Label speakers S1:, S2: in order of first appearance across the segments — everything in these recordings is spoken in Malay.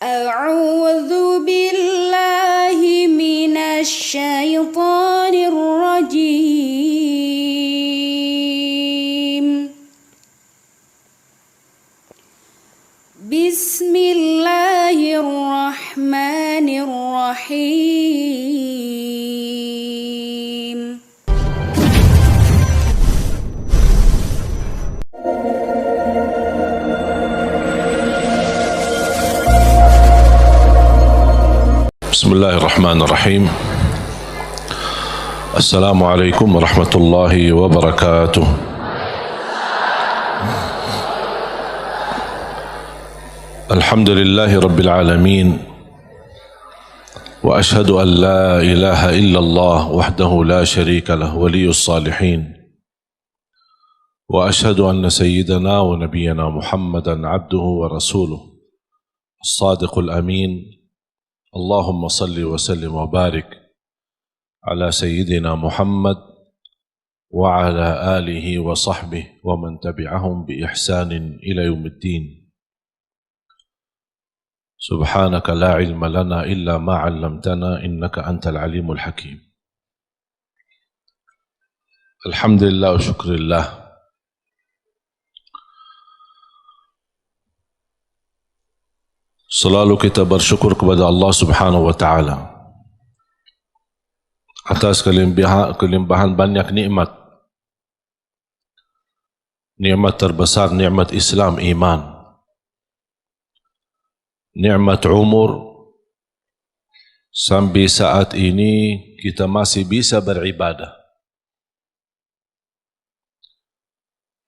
S1: أعوذ بالله من الشيطان الرجيم. بسم الله الرحمن الرحيم.
S2: بسم الله الرحمن الرحيم. السلام عليكم ورحمة الله وبركاته. الحمد لله رب العالمين، وأشهد أن لا إله إلا الله وحده لا شريك له ولي الصالحين، وأشهد أن سيدنا ونبينا محمدا عبده ورسوله الصادق الأمين. اللهم صل وسلم وبارك على سيدنا محمد وعلى آله وصحبه ومن تبعهم بإحسان إلى يوم الدين. سبحانك لا علم لنا إلا ما علمتنا إنك أنت العليم الحكيم. الحمد لله وشكر الله. Selalu kita bersyukur kepada Allah Subhanahu wa Ta'ala atas kelimpahan banyak nikmat. Nikmat terbesar nikmat Islam, iman. Nikmat umur, sampai saat ini kita masih bisa beribadah,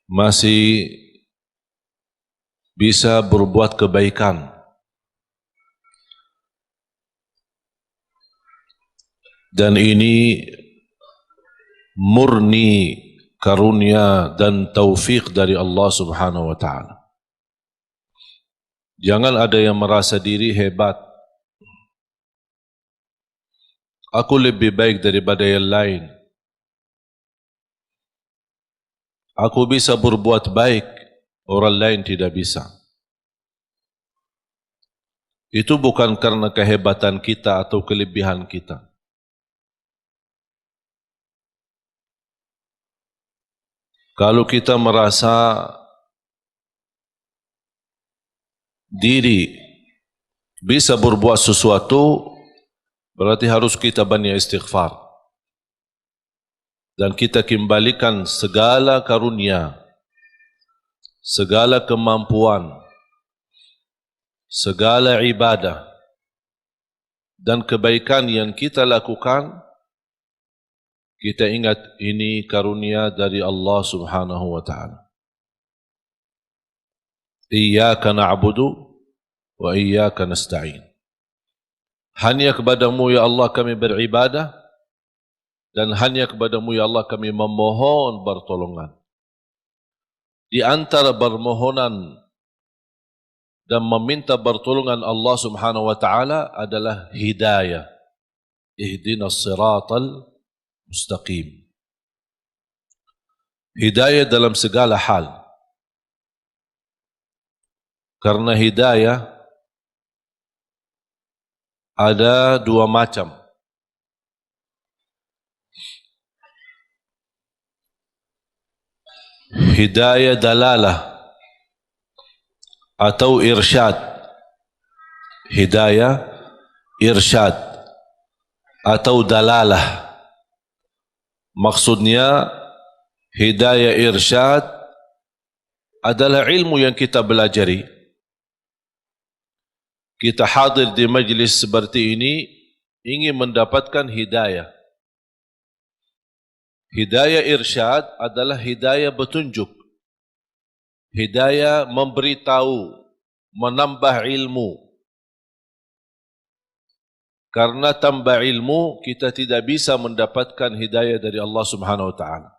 S2: masih bisa berbuat kebaikan, dan ini murni karunia dan taufik dari Allah Subhanahu wa Ta'ala. Jangan ada yang merasa diri hebat, aku lebih baik daripada yang lain, aku bisa berbuat baik, orang lain tidak bisa. Itu bukan karena kehebatan kita atau kelebihan kita. Kalau kita merasa diri bisa berbuat sesuatu, berarti harus kita banyak istighfar. Dan kita kembalikan segala karunia, segala kemampuan, segala ibadah, dan kebaikan yang kita lakukan, kita ingat ini karunia dari Allah Subhanahu wa Ta'ala. Iyyaka na'budu wa iyyaka nasta'in. Hanya kepadamu ya Allah kami beribadah, dan hanya kepadamu ya Allah kami memohon pertolongan. Di antara permohonan dan meminta pertolongan Allah Subhanahu wa Ta'ala adalah hidayah. Ihdinas siratal mustaqim. Hidayah dalam segala hal. Karena hidayah ada dua macam. Hidayah dalalah atau irsyad. Hidayah irsyad atau dalalah. Maksudnya hidayah irsyad adalah ilmu yang kita belajari. Kita hadir di majlis seperti ini ingin mendapatkan hidayah. Hidayah irsyad adalah hidayah petunjuk. Hidayah memberitahu, menambah ilmu. Karena tambah ilmu, kita tidak bisa mendapatkan hidayah dari Allah Subhanahu wa Ta'ala.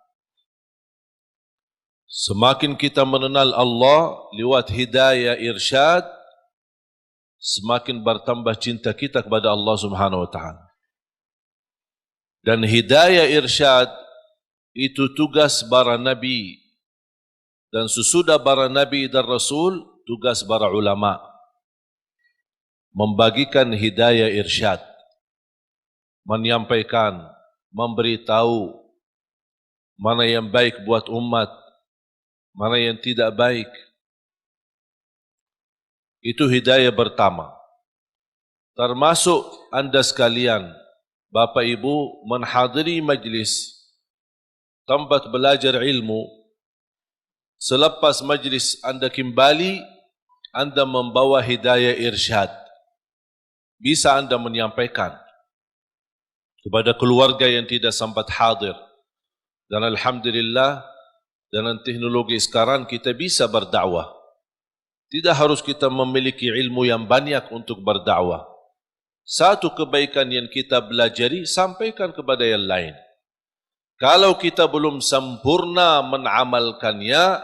S2: Semakin kita mengenal Allah lewat hidayah irsyad, semakin bertambah cinta kita kepada Allah Subhanahu wa Ta'ala. Dan hidayah irsyad itu tugas para nabi, dan sesudah para nabi dan rasul tugas para ulama. membagikan hidayah irsyad, menyampaikan, memberitahu mana yang baik buat umat, mana yang tidak baik. Itu hidayah pertama. Termasuk anda sekalian, Bapak Ibu, menghadiri majlis tempat belajar ilmu. Selepas majlis anda kembali, anda membawa hidayah irsyad. Bisa anda menyampaikan kepada keluarga yang tidak sempat hadir. Dan alhamdulillah, dengan teknologi sekarang kita bisa berdakwah. Tidak harus kita memiliki ilmu yang banyak untuk berdakwah. Satu kebaikan yang kita belajari, sampaikan kepada yang lain. Kalau kita belum sempurna mengamalkannya,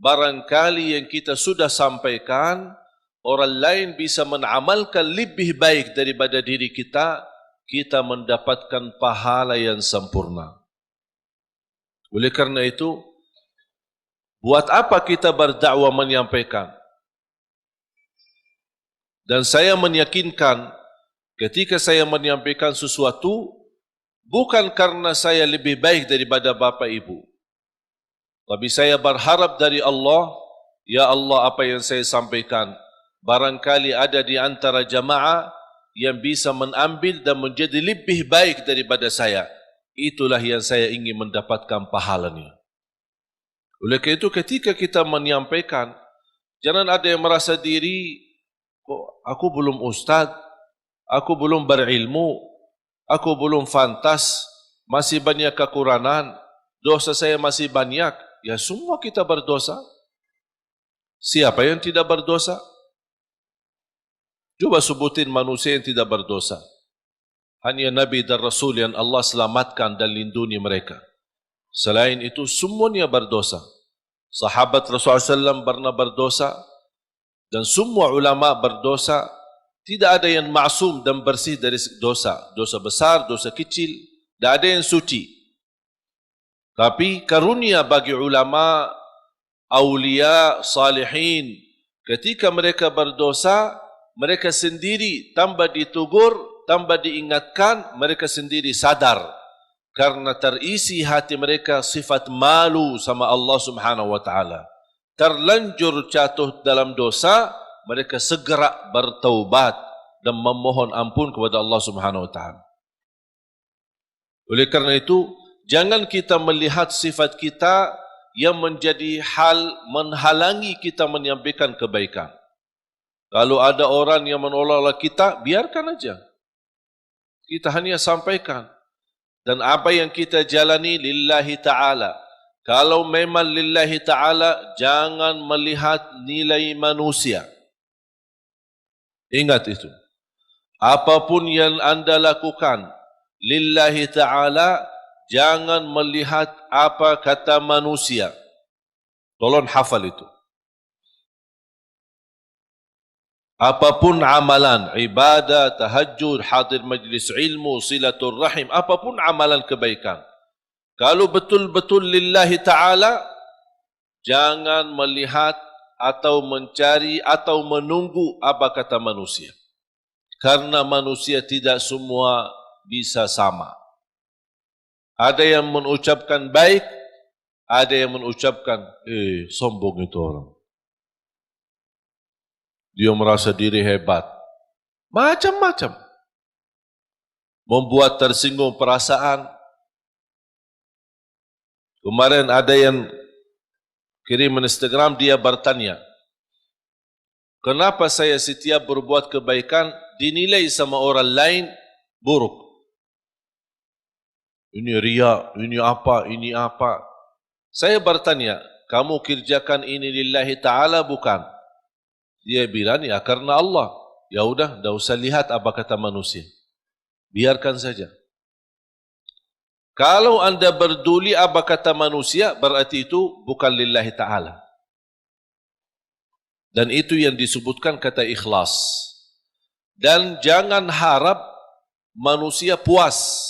S2: barangkali yang kita sudah sampaikan, orang lain bisa mengamalkan lebih baik daripada diri kita, kita mendapatkan pahala yang sempurna. Oleh karena itu, buat apa kita berdakwah menyampaikan? Dan saya meyakinkan, ketika saya menyampaikan sesuatu, bukan karena saya lebih baik daripada Bapak Ibu. Tapi saya berharap dari Allah, ya Allah, apa yang saya sampaikan, barangkali ada di antara jamaah yang bisa mengambil dan menjadi lebih baik daripada saya. Itulah yang saya ingin mendapatkan pahalanya. Oleh karena itu, ketika kita menyampaikan, jangan ada yang merasa diri, kok aku belum ustaz, aku belum berilmu, aku belum fantas, masih banyak kekurangan, dosa saya masih banyak. Ya semua kita berdosa. Siapa yang tidak berdosa? Coba sebutin manusia yang tidak berdosa. Hanya Nabi dan Rasul yang Allah selamatkan dan lindungi mereka. Selain itu semuanya berdosa. Sahabat Rasulullah SAW pernah berdosa dan semua ulama berdosa. Tidak ada yang maksum dan bersih dari dosa. Dosa besar, dosa kecil. Tidak ada yang suci. Tapi karunia bagi ulama, awliya, salihin, ketika mereka berdosa, mereka sendiri tanpa ditegur, tanpa diingatkan, mereka sendiri sadar. Karena terisi hati mereka sifat malu sama Allah Subhanahu wa ta'ala. Terlanjur jatuh dalam dosa, mereka segera bertaubat dan memohon ampun kepada Allah Subhanahu wa ta'ala. Oleh karena itu, jangan kita melihat sifat kita yang menjadi hal menghalangi kita menyampaikan kebaikan. Kalau ada orang yang menolak kita, biarkan aja. Kita hanya sampaikan. Dan apa yang kita jalani lillahi ta'ala. Kalau memang lillahi ta'ala, jangan melihat nilai manusia. Ingat itu. Apapun yang anda lakukan lillahi ta'ala, jangan melihat apa kata manusia. Tolong hafal itu. Apapun amalan, ibadah, tahajud, hadir majlis ilmu, silatul rahim, apapun amalan kebaikan. Kalau betul-betul lillahi ta'ala, jangan melihat atau mencari atau menunggu apa kata manusia. Karena manusia tidak semua bisa sama. Ada yang mengucapkan baik, ada yang mengucapkan, sombong itu orang. Dia merasa diri hebat. Macam-macam. Membuat tersinggung perasaan. Kemarin ada yang kirim Instagram, dia bertanya, kenapa saya setiap berbuat kebaikan dinilai sama orang lain buruk? Ini riya, ini apa. Saya bertanya, kamu kerjakan ini lillahi ta'ala bukan? Dia bilang, ya karena Allah. Ya udah, tidak usah lihat apa kata manusia. Biarkan saja. Kalau anda berduli apa kata manusia, berarti itu bukan lillahi ta'ala. Dan itu yang disebutkan kata ikhlas. Dan jangan harap manusia puas.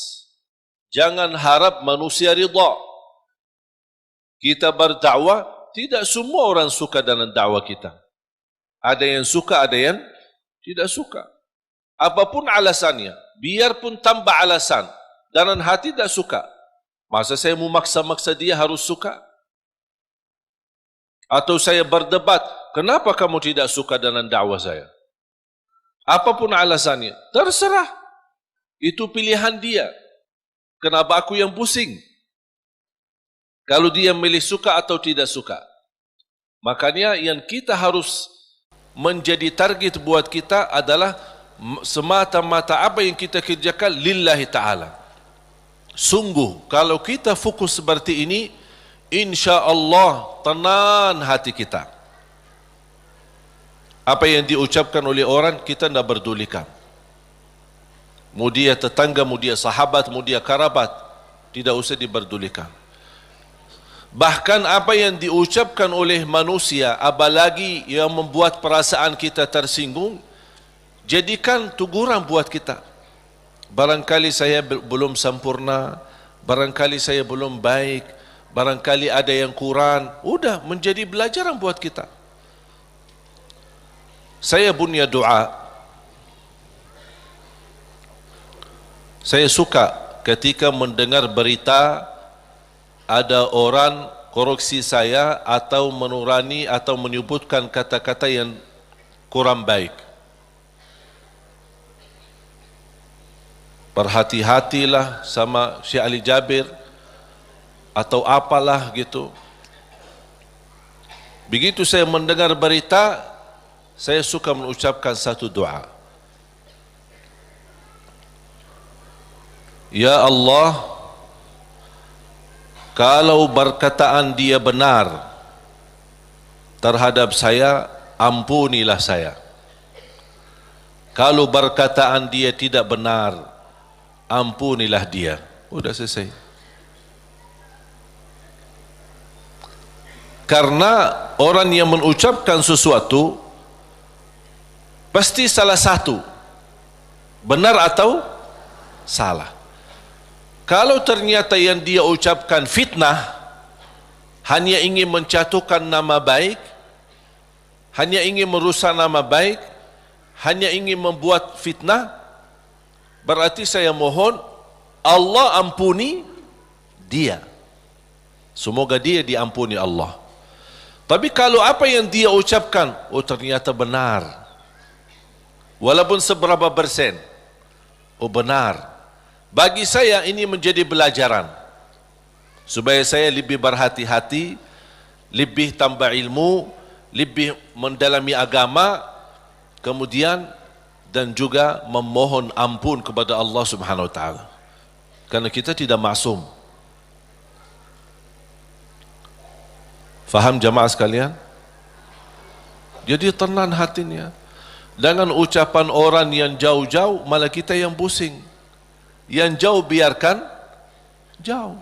S2: Jangan harap manusia ridha. Kita berdakwah, tidak semua orang suka dengan dakwah kita. Ada yang suka, ada yang tidak suka. Apapun alasannya, biarpun tambah alasan, dalam hati tidak suka. Masa saya memaksa-maksa dia harus suka? Atau saya berdebat, kenapa kamu tidak suka dengan dakwah saya? Apapun alasannya, terserah. Itu pilihan dia. Kenapa aku yang pusing? Kalau dia milih suka atau tidak suka. Makanya yang kita harus menjadi target buat kita adalah semata-mata apa yang kita kerjakan lillahi ta'ala. Sungguh, kalau kita fokus seperti ini, insya Allah tenang hati kita. Apa yang diucapkan oleh orang, kita tidak berdulikan. Mau dia tetangga, mau dia sahabat, mau dia kerabat, tidak usah diberdulikan. Bahkan apa yang diucapkan oleh manusia, apalagi yang membuat perasaan kita tersinggung, jadikan teguran buat kita. Barangkali saya belum sempurna, barangkali saya belum baik, barangkali ada yang kurang, udah menjadi pelajaran buat kita. Saya punya doa. Saya suka ketika mendengar berita ada orang koreksi saya atau menurani atau menyebutkan kata-kata yang kurang baik. Berhati-hatilah sama Syekh Ali Jabir atau apalah gitu. Begitu saya mendengar berita, saya suka mengucapkan satu doa. Ya Allah, kalau perkataan dia benar terhadap saya, ampunilah saya. Kalau perkataan dia tidak benar, ampunilah dia. Udah selesai. Karena orang yang mengucapkan sesuatu pasti salah satu, benar atau salah. Kalau ternyata yang dia ucapkan fitnah, hanya ingin menjatuhkan nama baik, hanya ingin merusak nama baik, hanya ingin membuat fitnah, berarti saya mohon Allah ampuni dia. Semoga dia diampuni Allah. Tapi kalau apa yang dia ucapkan, oh ternyata benar, walaupun seberapa persen, oh benar, bagi saya ini menjadi pelajaran supaya saya lebih berhati-hati, lebih tambah ilmu, lebih mendalami agama, kemudian dan juga memohon ampun kepada Allah Subhanahu wa taala. Karena kita tidak maksum. Faham jamaah sekalian? Jadi tenang hatinya. Dengan ucapan orang yang jauh-jauh, malah kita yang pusing. Yang jauh biarkan jauh.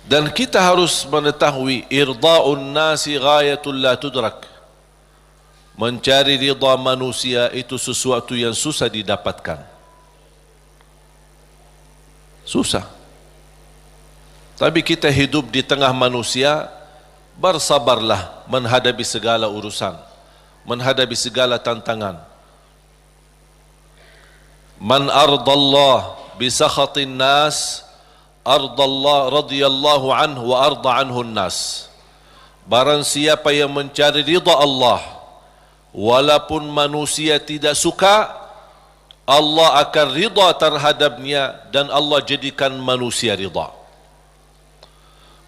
S2: Dan kita harus mengetahui irda'un nasi ghayatul la tudrak. Mencari ridha manusia itu sesuatu yang susah didapatkan. Susah. Tapi kita hidup di tengah manusia, bersabarlah menghadapi segala urusan, menghadapi segala tantangan. Man ardallah bisakhatin nas, ardallah radiyallahu anhu wa arda anhu nas. Barang siapa yang mencari ridha Allah, walaupun manusia tidak suka, Allah akan ridha terhadapnya dan Allah jadikan manusia ridha.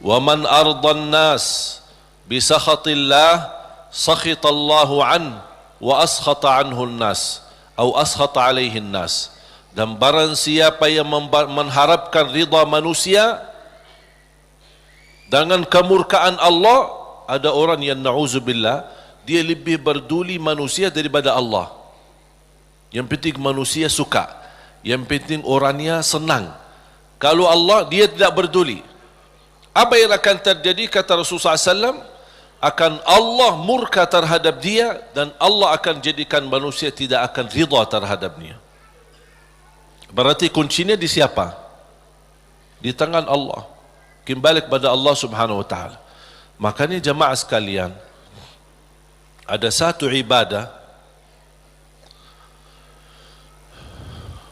S2: Wa man ardan nas bisakhatillah, sakhitallahu an wa askhata anhu nas atau askhata alaihi nas. Dan barang siapa yang mengharapkan ridha manusia dengan kemurkaan Allah, ada orang yang na'udzubillah, dia lebih berduli manusia daripada Allah. Yang penting manusia suka, yang penting orangnya senang. Kalau Allah, dia tidak berduli. Apa yang akan terjadi, kata Rasulullah SAW, akan Allah murka terhadap dia dan Allah akan jadikan manusia tidak akan ridha terhadapnya. Berarti kuncinya di siapa? Di tangan Allah. Kembali kepada Allah Subhanahu wa taala. Makanya jamaah sekalian, ada satu ibadah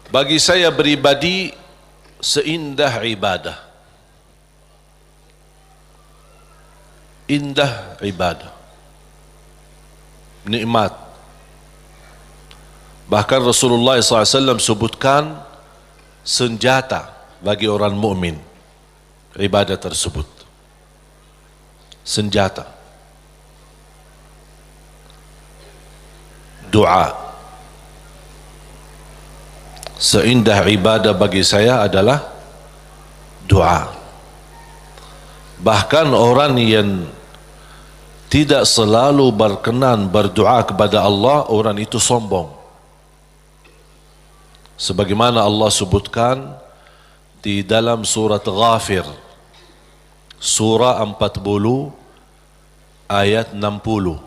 S2: bagi saya pribadi seindah ibadah. Indah ibadah. Nikmat. Bahkan Rasulullah SAW sebutkan senjata bagi orang mukmin ibadah tersebut. Senjata. Doa. Seindah ibadah bagi saya adalah doa. Bahkan orang yang tidak selalu berkenan berdoa kepada Allah, orang itu sombong. Sebagaimana Allah sebutkan di dalam surat Ghafir, surah 40 ayat 60.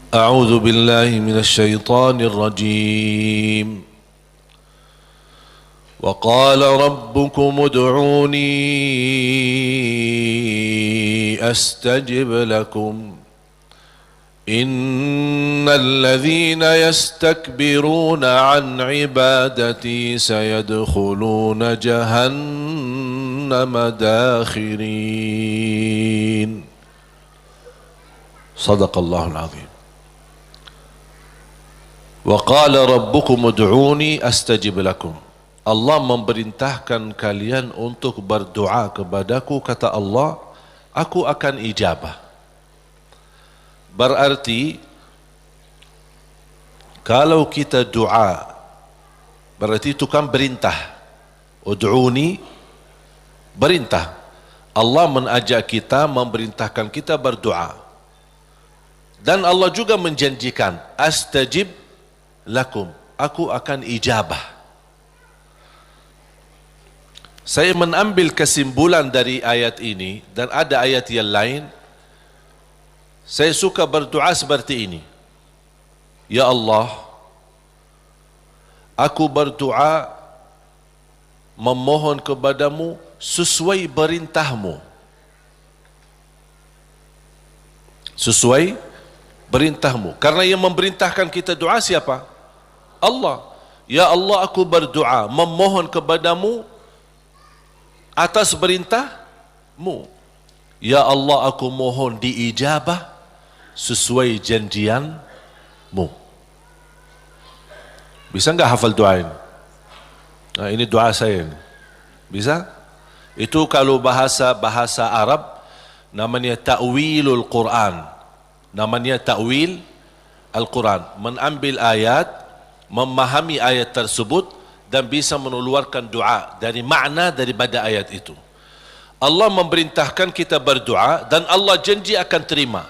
S2: A'udzu billahi minasy syaithanir rajim. وقال ربكم ادعوني أستجب لكم إن الذين يستكبرون عن عبادتي سيدخلون جهنم داخرين صدق الله العظيم وقال ربكم ادعوني أستجب لكم. Allah memerintahkan kalian untuk berdoa kepadaku, kata Allah, aku akan ijabah. Berarti kalau kita doa, berarti itu kan perintah. Ud'uni, perintah. Allah mengajak kita, memerintahkan kita berdoa. Dan Allah juga menjanjikan, astajib lakum, aku akan ijabah. Saya mengambil kesimpulan dari ayat ini, dan ada ayat yang lain. Saya suka berdoa seperti ini. Ya Allah, aku berdoa memohon kepadamu sesuai perintahmu. Sesuai perintahmu. Karena yang memerintahkan kita doa siapa? Allah. Ya Allah, aku berdoa memohon kepadamu atas perintahmu. Ya Allah, aku mohon diijabah sesuai janjianmu. Bisa enggak hafal doa ini? Nah, ini doa saya ini. Bisa? Itu kalau bahasa Arab namanya ta'wilul Quran. Namanya ta'wil Al-Quran. Mengambil ayat, memahami ayat tersebut dan bisa mengeluarkan doa dari makna daripada ayat itu. Allah memerintahkan kita berdoa dan Allah janji akan terima.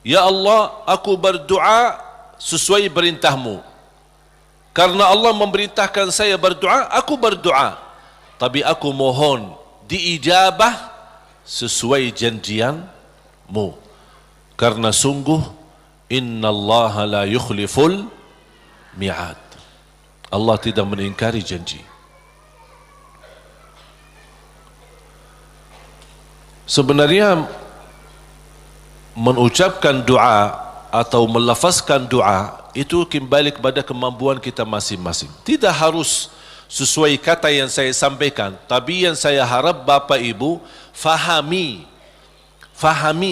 S2: Ya Allah, aku berdoa sesuai perintahmu. Karena Allah memerintahkan saya berdoa, aku berdoa. Tapi aku mohon diijabah sesuai janjianmu. Karena sungguh innallaha la yukhliful mi'ad. Allah tidak mengingkari janji. Sebenarnya mengucapkan doa atau melafazkan doa itu kembali kepada kemampuan kita masing-masing. Tidak harus sesuai kata yang saya sampaikan, tapi yang saya harap Bapak Ibu fahami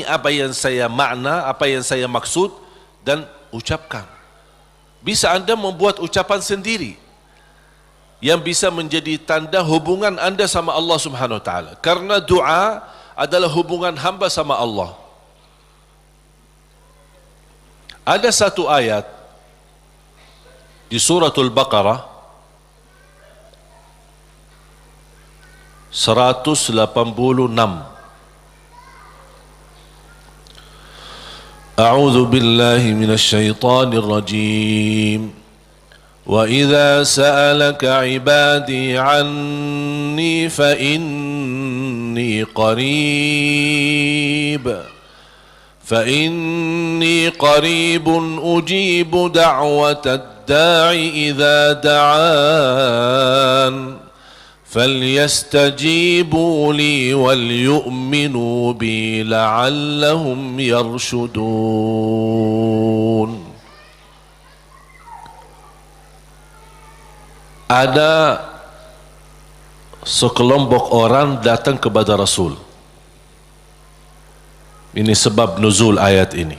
S2: apa yang saya makna, apa yang saya maksud dan ucapkan. Bisa anda membuat ucapan sendiri yang bisa menjadi tanda hubungan anda sama Allah Subhanahu wa taala. Karena doa adalah hubungan hamba sama Allah. Ada satu ayat di suratul Baqarah 186. أعوذ بالله من الشيطان الرجيم وإذا سألك عبادي عني فإني قريب أجيب دعوة الداع إذا دعان فَلْيَسْتَجِيبُوا لِي وَلْيُؤْمِنُوا بِي لَعَلَّهُمْ يَرْشُدُونَ. Ada sekelompok orang datang kepada Rasul. Ini sebab nuzul ayat ini.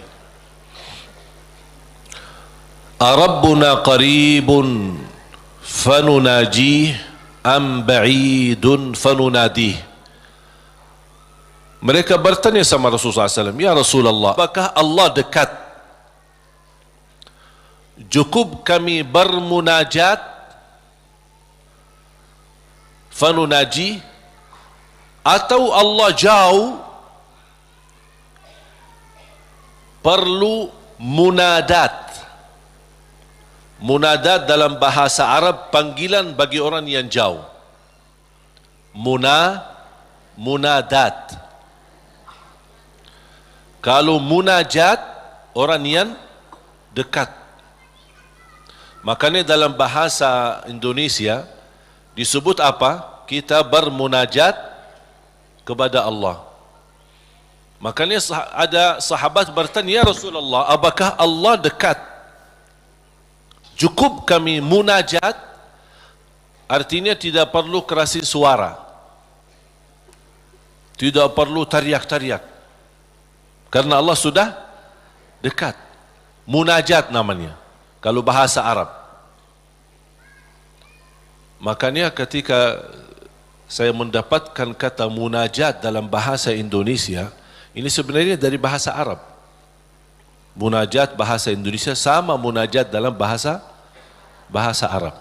S2: Arabbuna qaribun fanunajih am ba'idun fanunadih. Mereka bertanya sama Rasulullah SAW, ya Rasulullah, apakah Allah dekat? Cukup kami bermunajat fanunaji, atau Allah jauh perlu munadat. Munadat dalam bahasa Arab panggilan bagi orang yang jauh. Munadat. Kalau munajat orang yang dekat. Makanya dalam bahasa Indonesia disebut apa? Kita bermunajat kepada Allah. Makanya ada sahabat bertanya, ya Rasulullah, apakah Allah dekat? Cukup kami munajat, artinya tidak perlu kerasi suara, tidak perlu teriak-teriak, karena Allah sudah dekat. Munajat namanya kalau bahasa Arab. Makanya ketika saya mendapatkan kata munajat dalam bahasa Indonesia, ini sebenarnya dari bahasa Arab. Munajat bahasa Indonesia sama munajat dalam bahasa Arab.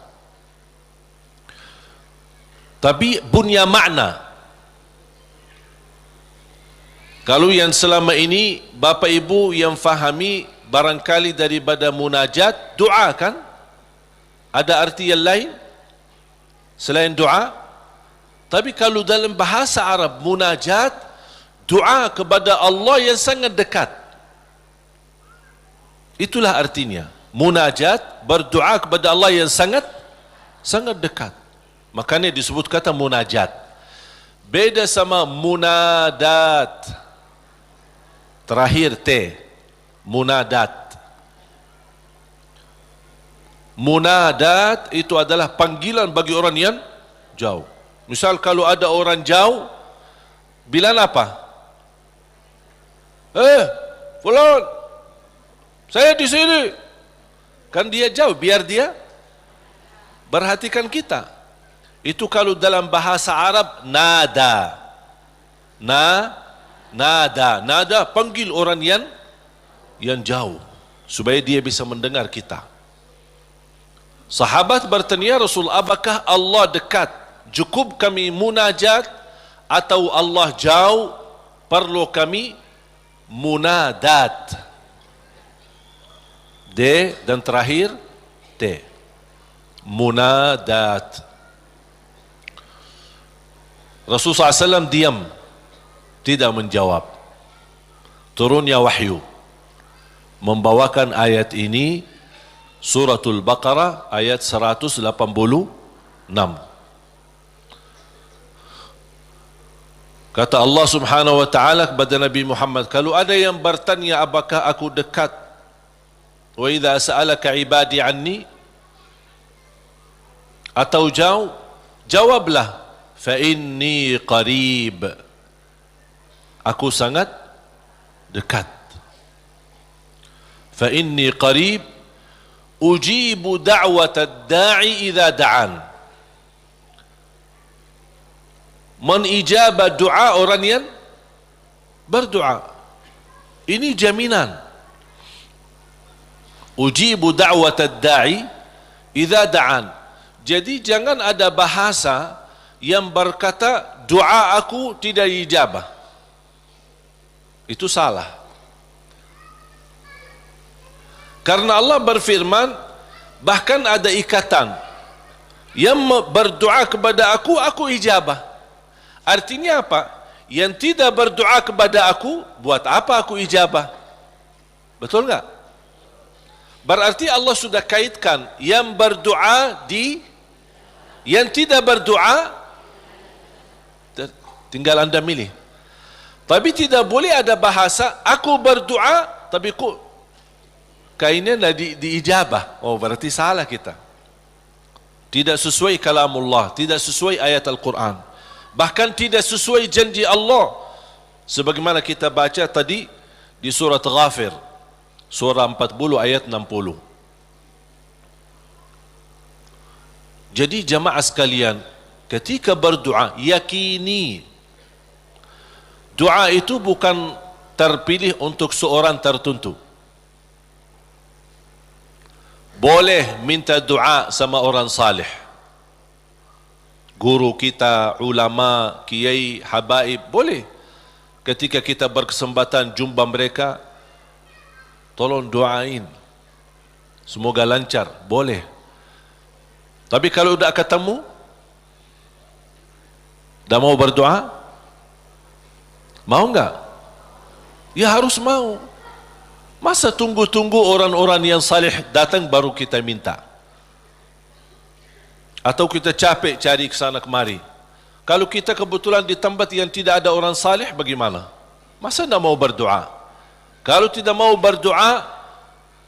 S2: Tapi punya makna. Kalau yang selama ini Bapak Ibu yang fahami barangkali daripada munajat, doa kan? Ada arti yang lain selain doa? Tapi kalau dalam bahasa Arab munajat, doa kepada Allah yang sangat dekat. Itulah artinya. Munajat, berdoa kepada Allah yang sangat dekat. Makanya disebut kata munajat. Beda sama munadat. Terakhir T. Munadat. Munadat itu adalah panggilan bagi orang yang jauh. Misal kalau ada orang jauh, bilang apa? Fulan, saya di sini. Kan dia jauh, biar dia perhatikan kita. Itu kalau dalam bahasa Arab nada. Nada panggil orang yang jauh supaya dia bisa mendengar kita. Sahabat bertanya, Rasul, apakah Allah dekat? Cukup kami munajat atau Allah jauh perlu kami munadat? D dan terakhir T. Munadat. Rasulullah SAW diam, tidak menjawab. Turunnya wahyu membawakan ayat ini, Suratul Baqarah ayat 186. Kata Allah Subhanahu wa taala kepada Nabi Muhammad, kalau ada yang bertanya apakah aku dekat, wa idza sa'alaka ibadi anni, atau jauh, jawablah, fa inni qarib, aku sangat dekat. Fa inni qarib ujibu da'watad da'i idza da'an. Menijabah doa orang yang berdoa. Ini jaminan. Ujibu da'watad da'i idza da'an. Jadi jangan ada bahasa yang berkata doa aku tidak dijabah. Itu salah. Karena Allah berfirman, bahkan ada ikatan, yang berdoa kepada aku ijabah. Artinya apa? Yang tidak berdoa kepada aku, buat apa aku ijabah? Betul enggak? Berarti Allah sudah kaitkan yang berdoa di, yang tidak berdoa Tinggal anda milih. Tapi tidak boleh ada bahasa aku berdoa tapi kainnya diijabah. Oh, berarti salah kita. Tidak sesuai kalamullah, tidak sesuai ayat Al-Quran. Bahkan tidak sesuai janji Allah. Sebagaimana kita baca tadi di surat Ghafir, surah 40 ayat 60. Jadi jamaah sekalian, ketika berdoa, yakini doa itu bukan terpilih untuk seorang tertentu. Boleh minta doa sama orang salih, guru kita, ulama, kiai, habaib, boleh. Ketika kita berkesempatan jumpa mereka, tolong doain, semoga lancar, boleh. Tapi kalau sudah ketemu, dah mau berdoa, mau enggak? Ya harus mau. Masa tunggu-tunggu orang-orang yang salih datang baru kita minta? Atau kita capek cari ke sana kemari? Kalau kita kebetulan di tempat yang tidak ada orang salih, bagaimana? Masa tidak mau berdoa? Kalau tidak mau berdoa,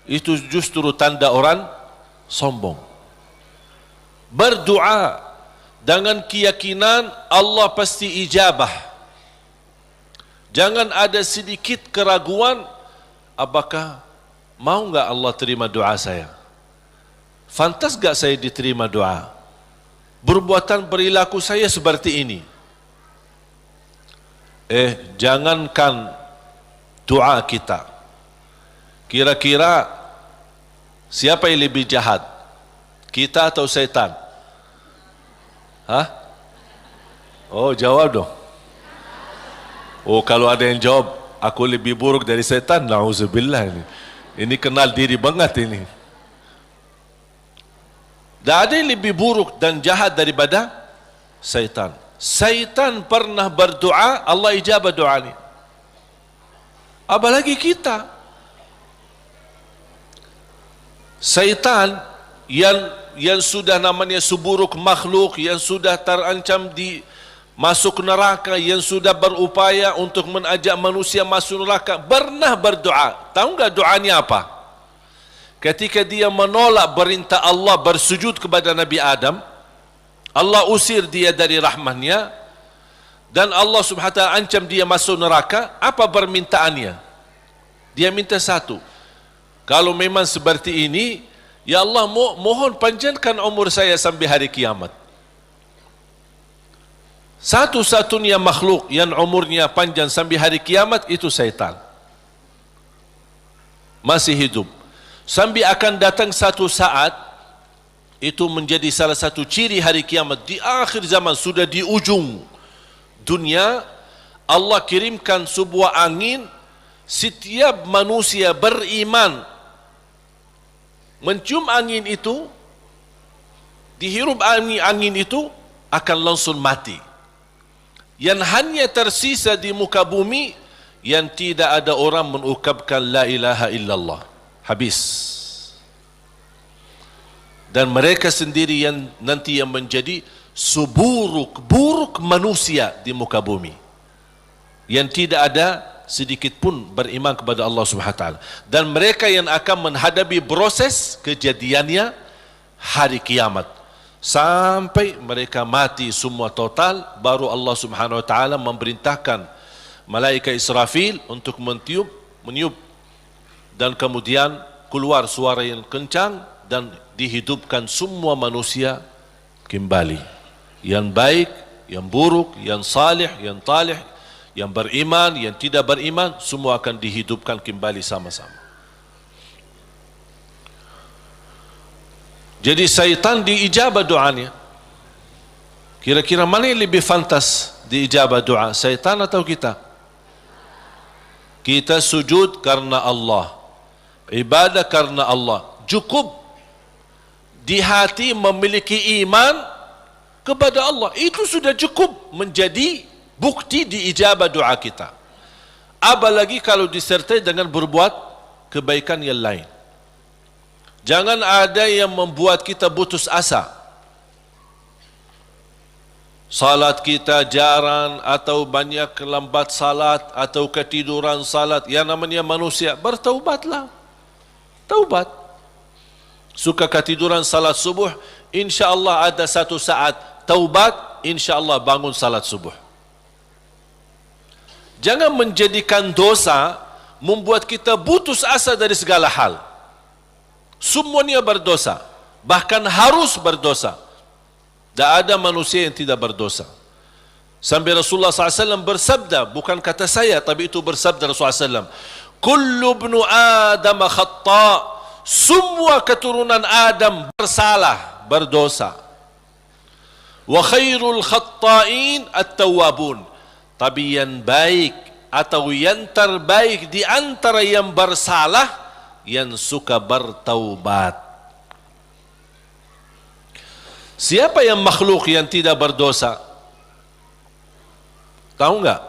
S2: itu justru tanda orang sombong. Berdoa dengan keyakinan Allah pasti ijabah. Jangan ada sedikit keraguan, apakah mau enggak Allah terima doa saya? Fantas enggak saya diterima doa? Perbuatan perilaku saya seperti ini. Jangankan doa kita. Kira-kira siapa yang lebih jahat? Kita atau setan? Hah? Oh, jawab dong. Oh, kalau ada yang jawab, aku lebih buruk dari setan, na'udzubillah ini. Ini kenal diri banget ini. Tak ada yang lebih buruk dan jahat daripada setan. Setan pernah berdoa, Allah ijabah doa ini. Apalagi kita. Setan yang sudah namanya seburuk makhluk, yang sudah terancam masuk neraka, yang sudah berupaya untuk mengajak manusia masuk neraka, pernah berdoa. Tahu enggak doanya apa? Ketika dia menolak perintah Allah bersujud kepada Nabi Adam, Allah usir dia dari rahmatnya, dan Allah subhanahu wa ta'ala ancam dia masuk neraka. Apa permintaannya? Dia minta satu, kalau memang seperti ini, ya Allah, mohon panjangkan umur saya sampai hari kiamat. Satu-satunya makhluk yang umurnya panjang sampai hari kiamat itu syaitan. Masih hidup. Sampai akan datang satu saat, itu menjadi salah satu ciri hari kiamat. Di akhir zaman, sudah di ujung dunia, Allah kirimkan sebuah angin. Setiap manusia beriman mencium angin itu, dihirup angin itu, akan langsung mati. Yang hanya tersisa di muka bumi, yang tidak ada orang mengucapkan la ilaha illallah. Habis. Dan mereka sendiri yang nanti yang menjadi seburuk-buruk manusia di muka bumi, yang tidak ada sedikit pun beriman kepada Allah Subhanahu wa taala. Dan mereka yang akan menghadapi proses kejadiannya hari kiamat, sampai mereka mati semua total, baru Allah Subhanahu wa taala memerintahkan malaikat Israfil untuk meniup, dan kemudian keluar suara yang kencang, dan dihidupkan semua manusia kembali, yang baik, yang buruk, yang salih, yang talih, yang beriman, yang tidak beriman, semua akan dihidupkan kembali sama-sama. Jadi syaitan diijabah doanya. Kira-kira mana yang lebih fantas diijabah doa, syaitan atau kita? Kita sujud karena Allah, ibadah karena Allah, cukup di hati memiliki iman kepada Allah, itu sudah cukup menjadi bukti diijabah doa kita. Apalagi kalau disertai dengan berbuat kebaikan yang lain. Jangan ada yang membuat kita putus asa. salat kita jarang atau banyak lambat salat atau ketiduran salat, yang namanya manusia, bertaubatlah. Taubat. Suka ketiduran salat subuh, insya-Allah ada satu saat taubat, insya-Allah bangun salat subuh. Jangan menjadikan dosa membuat kita putus asa dari segala hal. Semuanya berdosa, bahkan harus berdosa. Tak ada manusia yang tidak berdosa. Sampai Rasulullah SAW bersabda, bukan kata saya, tapi itu bersabda Rasulullah SAW, kullu ibnu Adam khata', semua keturunan Adam bersalah, berdosa. Wa khairul khatta'in at-tawwabun, tapi yang baik atau yang terbaik di antara yang bersalah, yang suka bertaubat. Siapa yang makhluk yang tidak berdosa? Tahu enggak?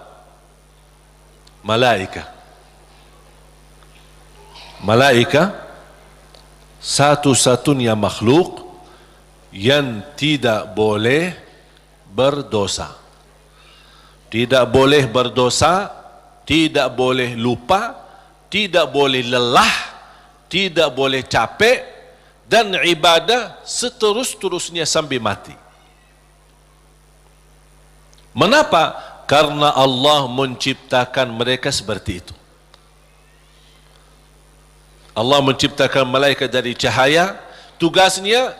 S2: Malaika. Malaika satu-satunya makhluk yang tidak boleh berdosa. Tidak boleh berdosa, tidak boleh lupa, tidak boleh lelah, tidak boleh capek, dan ibadah seterus-terusnya sampai mati. Mengapa? Karena Allah menciptakan mereka seperti itu. Allah menciptakan malaikat dari cahaya, tugasnya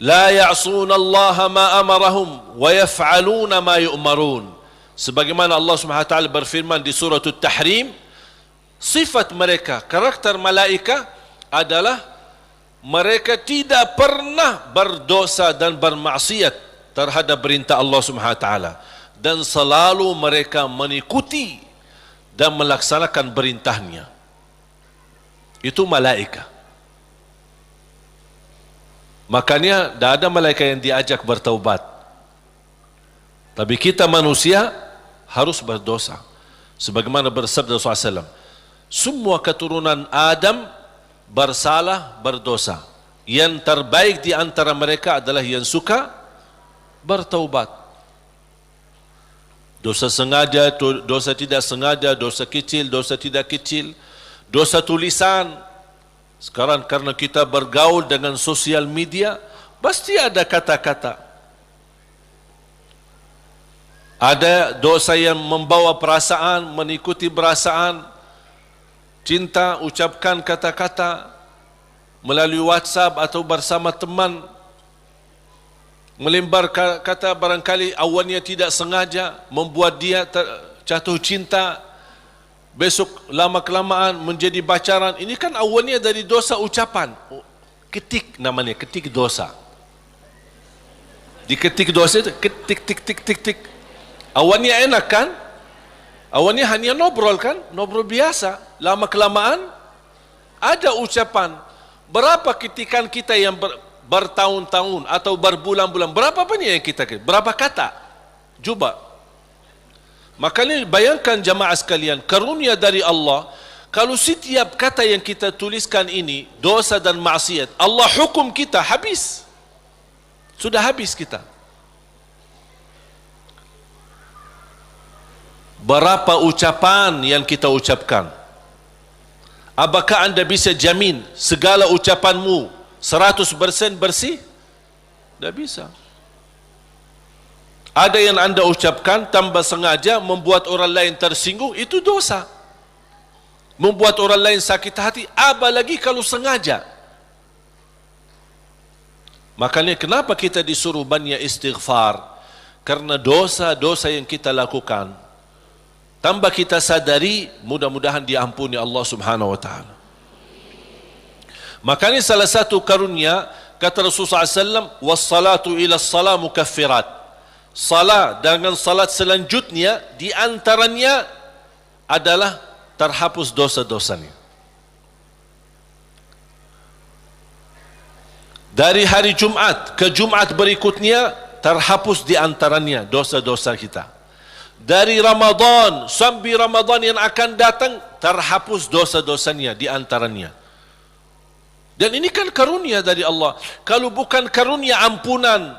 S2: la ya'suna Allah ma amarahum wa yaf'aluna ma yu'marun. Sebagaimana Allah Subhanahu wa taala berfirman di surah At-Tahrim, sifat mereka, karakter malaikat adalah mereka tidak pernah berdosa dan bermaksiat terhadap perintah Allah Subhanahu wa taala, dan selalu mereka mengikuti dan melaksanakan perintahnya. Itu malaikat. Makanya tidak ada malaikat yang diajak bertaubat. Tapi kita manusia harus berdosa. Sebagaimana bersabda Rasulullah SAW, semua keturunan Adam bersalah, berdosa. Yang terbaik di antara mereka adalah yang suka bertaubat. Dosa sengaja, dosa tidak sengaja, dosa kecil, dosa tidak kecil, dosa tulisan. Sekarang karena kita bergaul dengan sosial media, pasti ada kata-kata. Ada dosa yang membawa perasaan, mengikuti perasaan, cinta, ucapkan kata-kata melalui WhatsApp atau bersama teman, melembar kata barangkali awalnya tidak sengaja, membuat dia jatuh cinta, besok lama-kelamaan menjadi pacaran. Ini kan awalnya dari dosa ucapan. Ketik namanya, ketik dosa. Diketik dosa itu, ketik, tik, tik, tik, tik. Awalnya enak kan? Awalnya hanya ngobrol kan? Ngobrol biasa. Lama-kelamaan ada ucapan. Berapa ketikan kita yang bertahun-tahun atau berbulan-bulan, berapa banyak yang kita ketik? Berapa kata? Coba. Makanya bayangkan jamaah sekalian, karunia dari Allah, kalau setiap kata yang kita tuliskan ini dosa dan maksiat, Allah hukum kita habis. Sudah habis kita. Berapa ucapan yang kita ucapkan? Apakah anda bisa jamin segala ucapanmu 100% bersih? Tidak bisa. Ada yang anda ucapkan tanpa sengaja membuat orang lain tersinggung, itu dosa. Membuat orang lain sakit hati, apalagi kalau sengaja. Makanya kenapa kita disuruh banyak istighfar? Karena dosa-dosa yang kita lakukan, tanpa kita sadari, mudah-mudahan diampuni Allah Subhanahu wa taala. Makanya salah satu karunia, kata Rasulullah SAW, wassalatu ila salat mukaffirat. Salat dengan salat selanjutnya di antaranya adalah terhapus dosa-dosanya. Dari hari Jumat ke Jumat berikutnya terhapus di antaranya dosa-dosa kita. Dari Ramadan sampai Ramadan yang akan datang terhapus dosa-dosanya di antaranya. Dan ini kan karunia dari Allah. Kalau bukan karunia ampunan,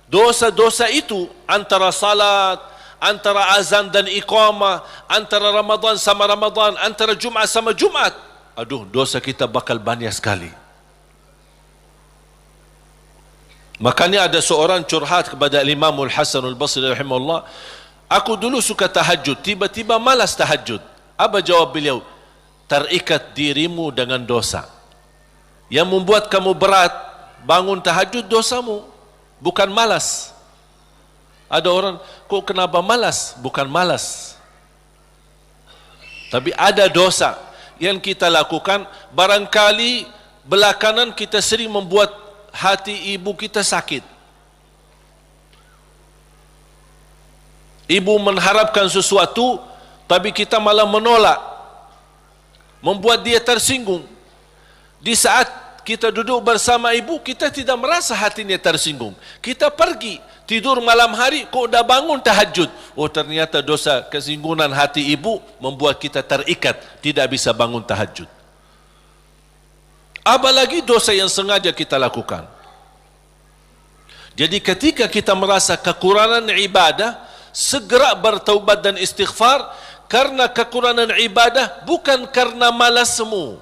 S2: Dosa-dosa itu antara salat, antara azan dan iqamah, antara Ramadan sama Ramadan, antara Jumat sama Jumat. Aduh, dosa kita bakal banyak sekali. Makanya ada seorang curhat kepada Imam Al-Hasan Al-Basri rahimahullah, aku dulu suka tahajud, tiba-tiba malas tahajud. Apa jawab beliau? Terikat dirimu dengan dosa. Yang membuat kamu berat bangun tahajud dosamu, bukan malas. Ada orang, kok kenapa malas? Bukan malas, tapi ada dosa yang kita lakukan. Barangkali belakangan kita sering membuat hati ibu kita sakit. Ibu mengharapkan sesuatu, tapi kita malah menolak, membuat dia tersinggung. Di saat kita duduk bersama ibu, kita tidak merasa hatinya tersinggung. Kita pergi tidur malam hari, kok dah bangun tahajud. Oh, ternyata dosa kesinggungan hati ibu membuat kita terikat, tidak bisa bangun tahajud. Apalagi dosa yang sengaja kita lakukan. Jadi ketika kita merasa kekurangan ibadah, segera bertaubat dan istighfar. Karena kekurangan ibadah, bukan karena malasmu,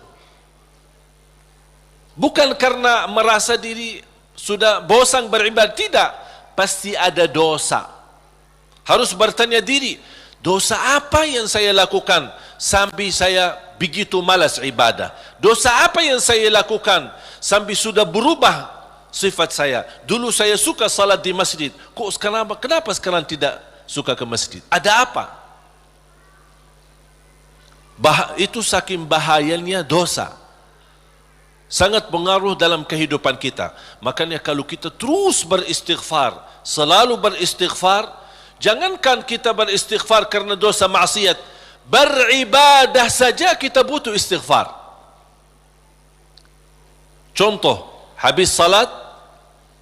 S2: bukan karena merasa diri sudah bosan beribadah, tidak. Pasti ada dosa. Harus bertanya diri, dosa apa yang saya lakukan sampai saya begitu malas ibadah? Dosa apa yang saya lakukan sampai sudah berubah sifat saya? Dulu saya suka salat di masjid, kok kenapa sekarang tidak suka ke masjid? Ada apa? Itu saking bahayanya dosa, sangat pengaruh dalam kehidupan kita. Makanya kalau kita terus beristighfar, selalu beristighfar, jangankan kita beristighfar karena dosa maksiat, beribadah saja kita butuh istighfar. Contoh, habis salat,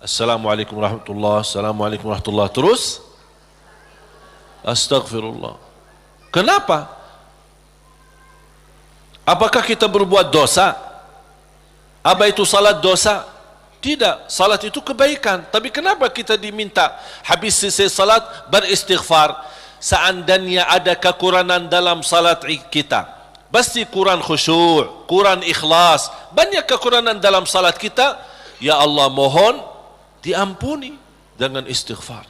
S2: Assalamualaikum warahmatullahi, Assalamualaikum warahmatullahi, terus Astaghfirullah. Kenapa? Apakah kita berbuat dosa? Apa itu salat dosa? Tidak, salat itu kebaikan. Tapi kenapa kita diminta habis selesai salat beristighfar? Seandainya ada kekurangan dalam salat kita, pasti kurang khusyuk, kurang ikhlas, banyak kekurangan dalam salat kita. Ya Allah, mohon diampuni dengan istighfar.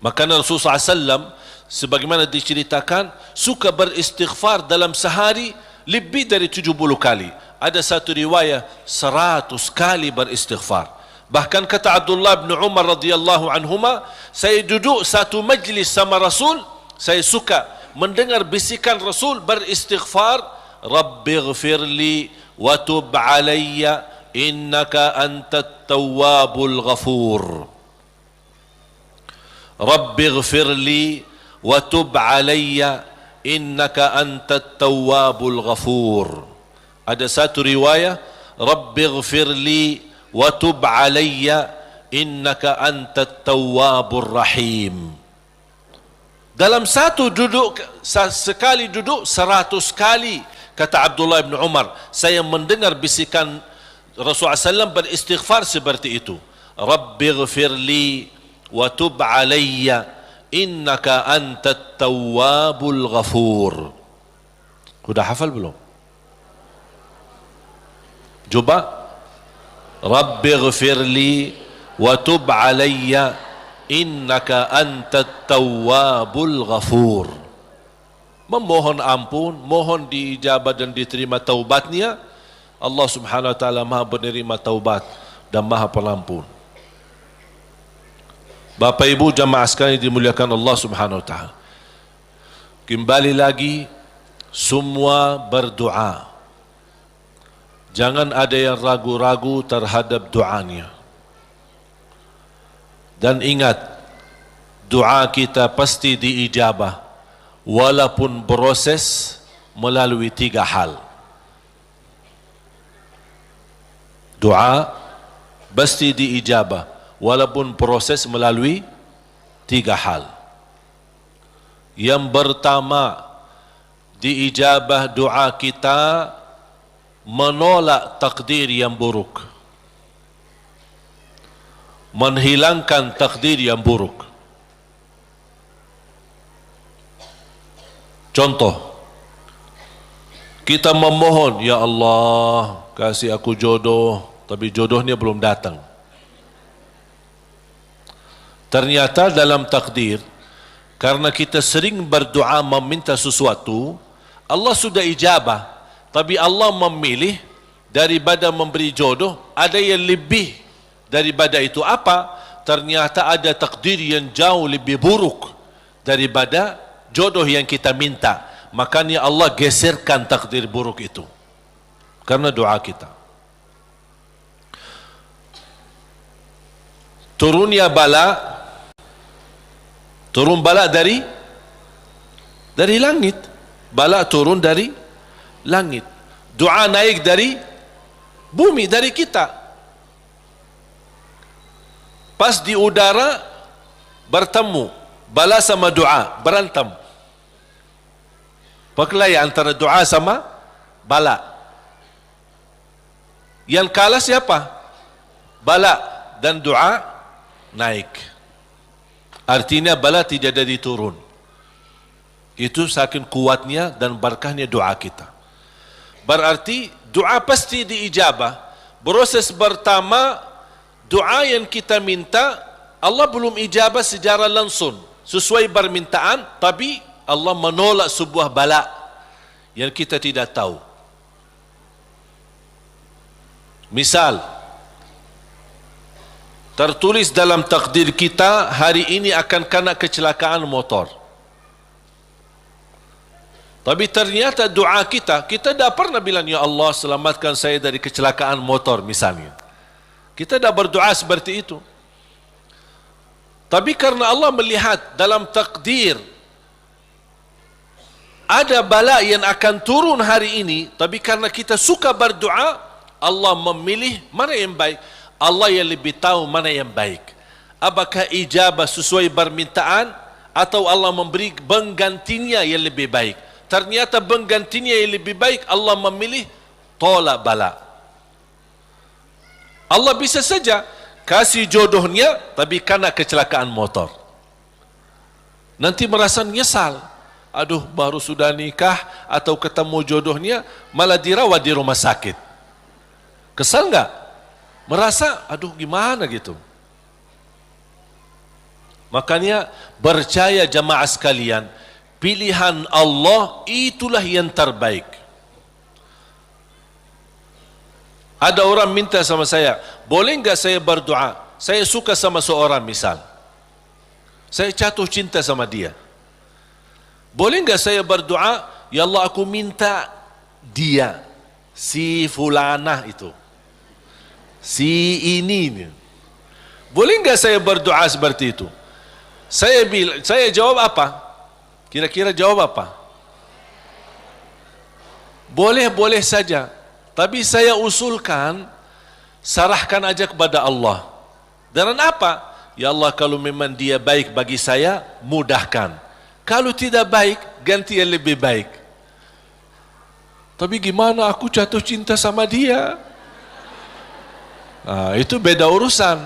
S2: Maka Rasulullah SAW sebagaimana diceritakan, suka beristighfar dalam sehari lebih dari 70 kali. Ada satu riwayat 100 kali beristighfar. Bahkan kata Abdullah bin Umar radhiyallahu anhuma, saya duduk satu majlis sama Rasul, saya suka mendengar bisikan Rasul beristighfar, Rabbighfirli wa tub alayya innaka antat tawwabul ghafur. Rabbighfirli wa tub alayya innaka antat tawwabul ghafur. Ada satu riwayat, Rabbighfirli wa tub alayya innaka antat tawwabur rahim. Dalam satu duduk, sekali duduk 100 kali, kata Abdullah bin Umar, saya mendengar bisikan Rasulullah SAW beristighfar seperti itu. Rabbighfirli wa tub alayya innaka antat tawwabul ghafur. Sudah hafal belum? Coba, Rabbighfirli wa tub alayya innaka antat tawwabul ghafur. Memohon ampun, mohon diijabah dan diterima taubatnya. Allah Subhanahu wa taala Maha penerima taubat dan Maha Pengampun. Bapak Ibu jamaah sekalian dimuliakan Allah Subhanahu wa taala. Kembali lagi, semua berdoa. Jangan ada yang ragu-ragu terhadap doanya. Dan ingat, doa kita pasti diijabah walaupun proses melalui 3 hal. Doa pasti diijabah walaupun proses melalui 3 hal. Yang pertama, diijabah doa kita menolak takdir yang buruk. menghilangkan takdir yang buruk. Contoh, kita memohon, ya Allah, kasih aku jodoh, tapi jodohnya belum datang. Ternyata dalam takdir, karena kita sering berdoa meminta sesuatu, Allah sudah ijabah, tapi Allah memilih daripada memberi jodoh, ada yang lebih daripada itu. Apa? Ternyata ada takdir yang jauh lebih buruk daripada jodoh yang kita minta. Makanya Allah geserkan takdir buruk itu karena doa kita. Turunnya bala, turun bala dari langit. Bala turun dari langit. Doa naik dari bumi, dari kita. Pas di udara bertemu, bala sama doa berantem. Perkelahian antara doa sama bala. Yang kalah siapa? Bala, dan doa naik. Artinya bala tidak jadi turun. Itu saking kuatnya dan berkahnya doa kita. Berarti doa pasti diijabah. Proses pertama, doa yang kita minta Allah belum ijabah secara langsung sesuai permintaan, tapi Allah menolak sebuah bala yang kita tidak tahu. Misal, tertulis dalam takdir kita hari ini akan kena kecelakaan motor. Tapi ternyata doa kita tidak pernah bilang, ya Allah selamatkan saya dari kecelakaan motor misalnya. Kita tidak berdoa seperti itu. Tapi karena Allah melihat dalam takdir ada bala yang akan turun hari ini, tapi karena kita suka berdoa, Allah memilih mana yang baik. Allah yang lebih tahu mana yang baik. Apakah ijabah sesuai permintaan atau Allah memberi penggantinya yang lebih baik. Ternyata penggantinya yang lebih baik, Allah memilih tolak bala. Allah bisa saja kasih jodohnya tapi kena kecelakaan motor. Nanti merasa nyesal. Aduh, baru sudah nikah atau ketemu jodohnya malah dirawat di rumah sakit. Kesal enggak? Merasa aduh gimana gitu. Makanya percaya jamaah sekalian, pilihan Allah itulah yang terbaik. Ada orang minta sama saya, boleh enggak saya berdoa? Saya suka sama seorang misal. Saya jatuh cinta sama dia. Boleh enggak saya berdoa, ya Allah aku minta dia, si fulanah itu, si ini. Boleh enggak saya berdoa seperti itu? Saya jawab apa? Kira-kira jawab apa? Boleh saja. Tapi saya usulkan, serahkan aja kepada Allah. Dan apa? Ya Allah kalau memang dia baik bagi saya, mudahkan. Kalau tidak baik, ganti yang lebih baik. Tapi gimana aku jatuh cinta sama dia? Nah, itu beda urusan.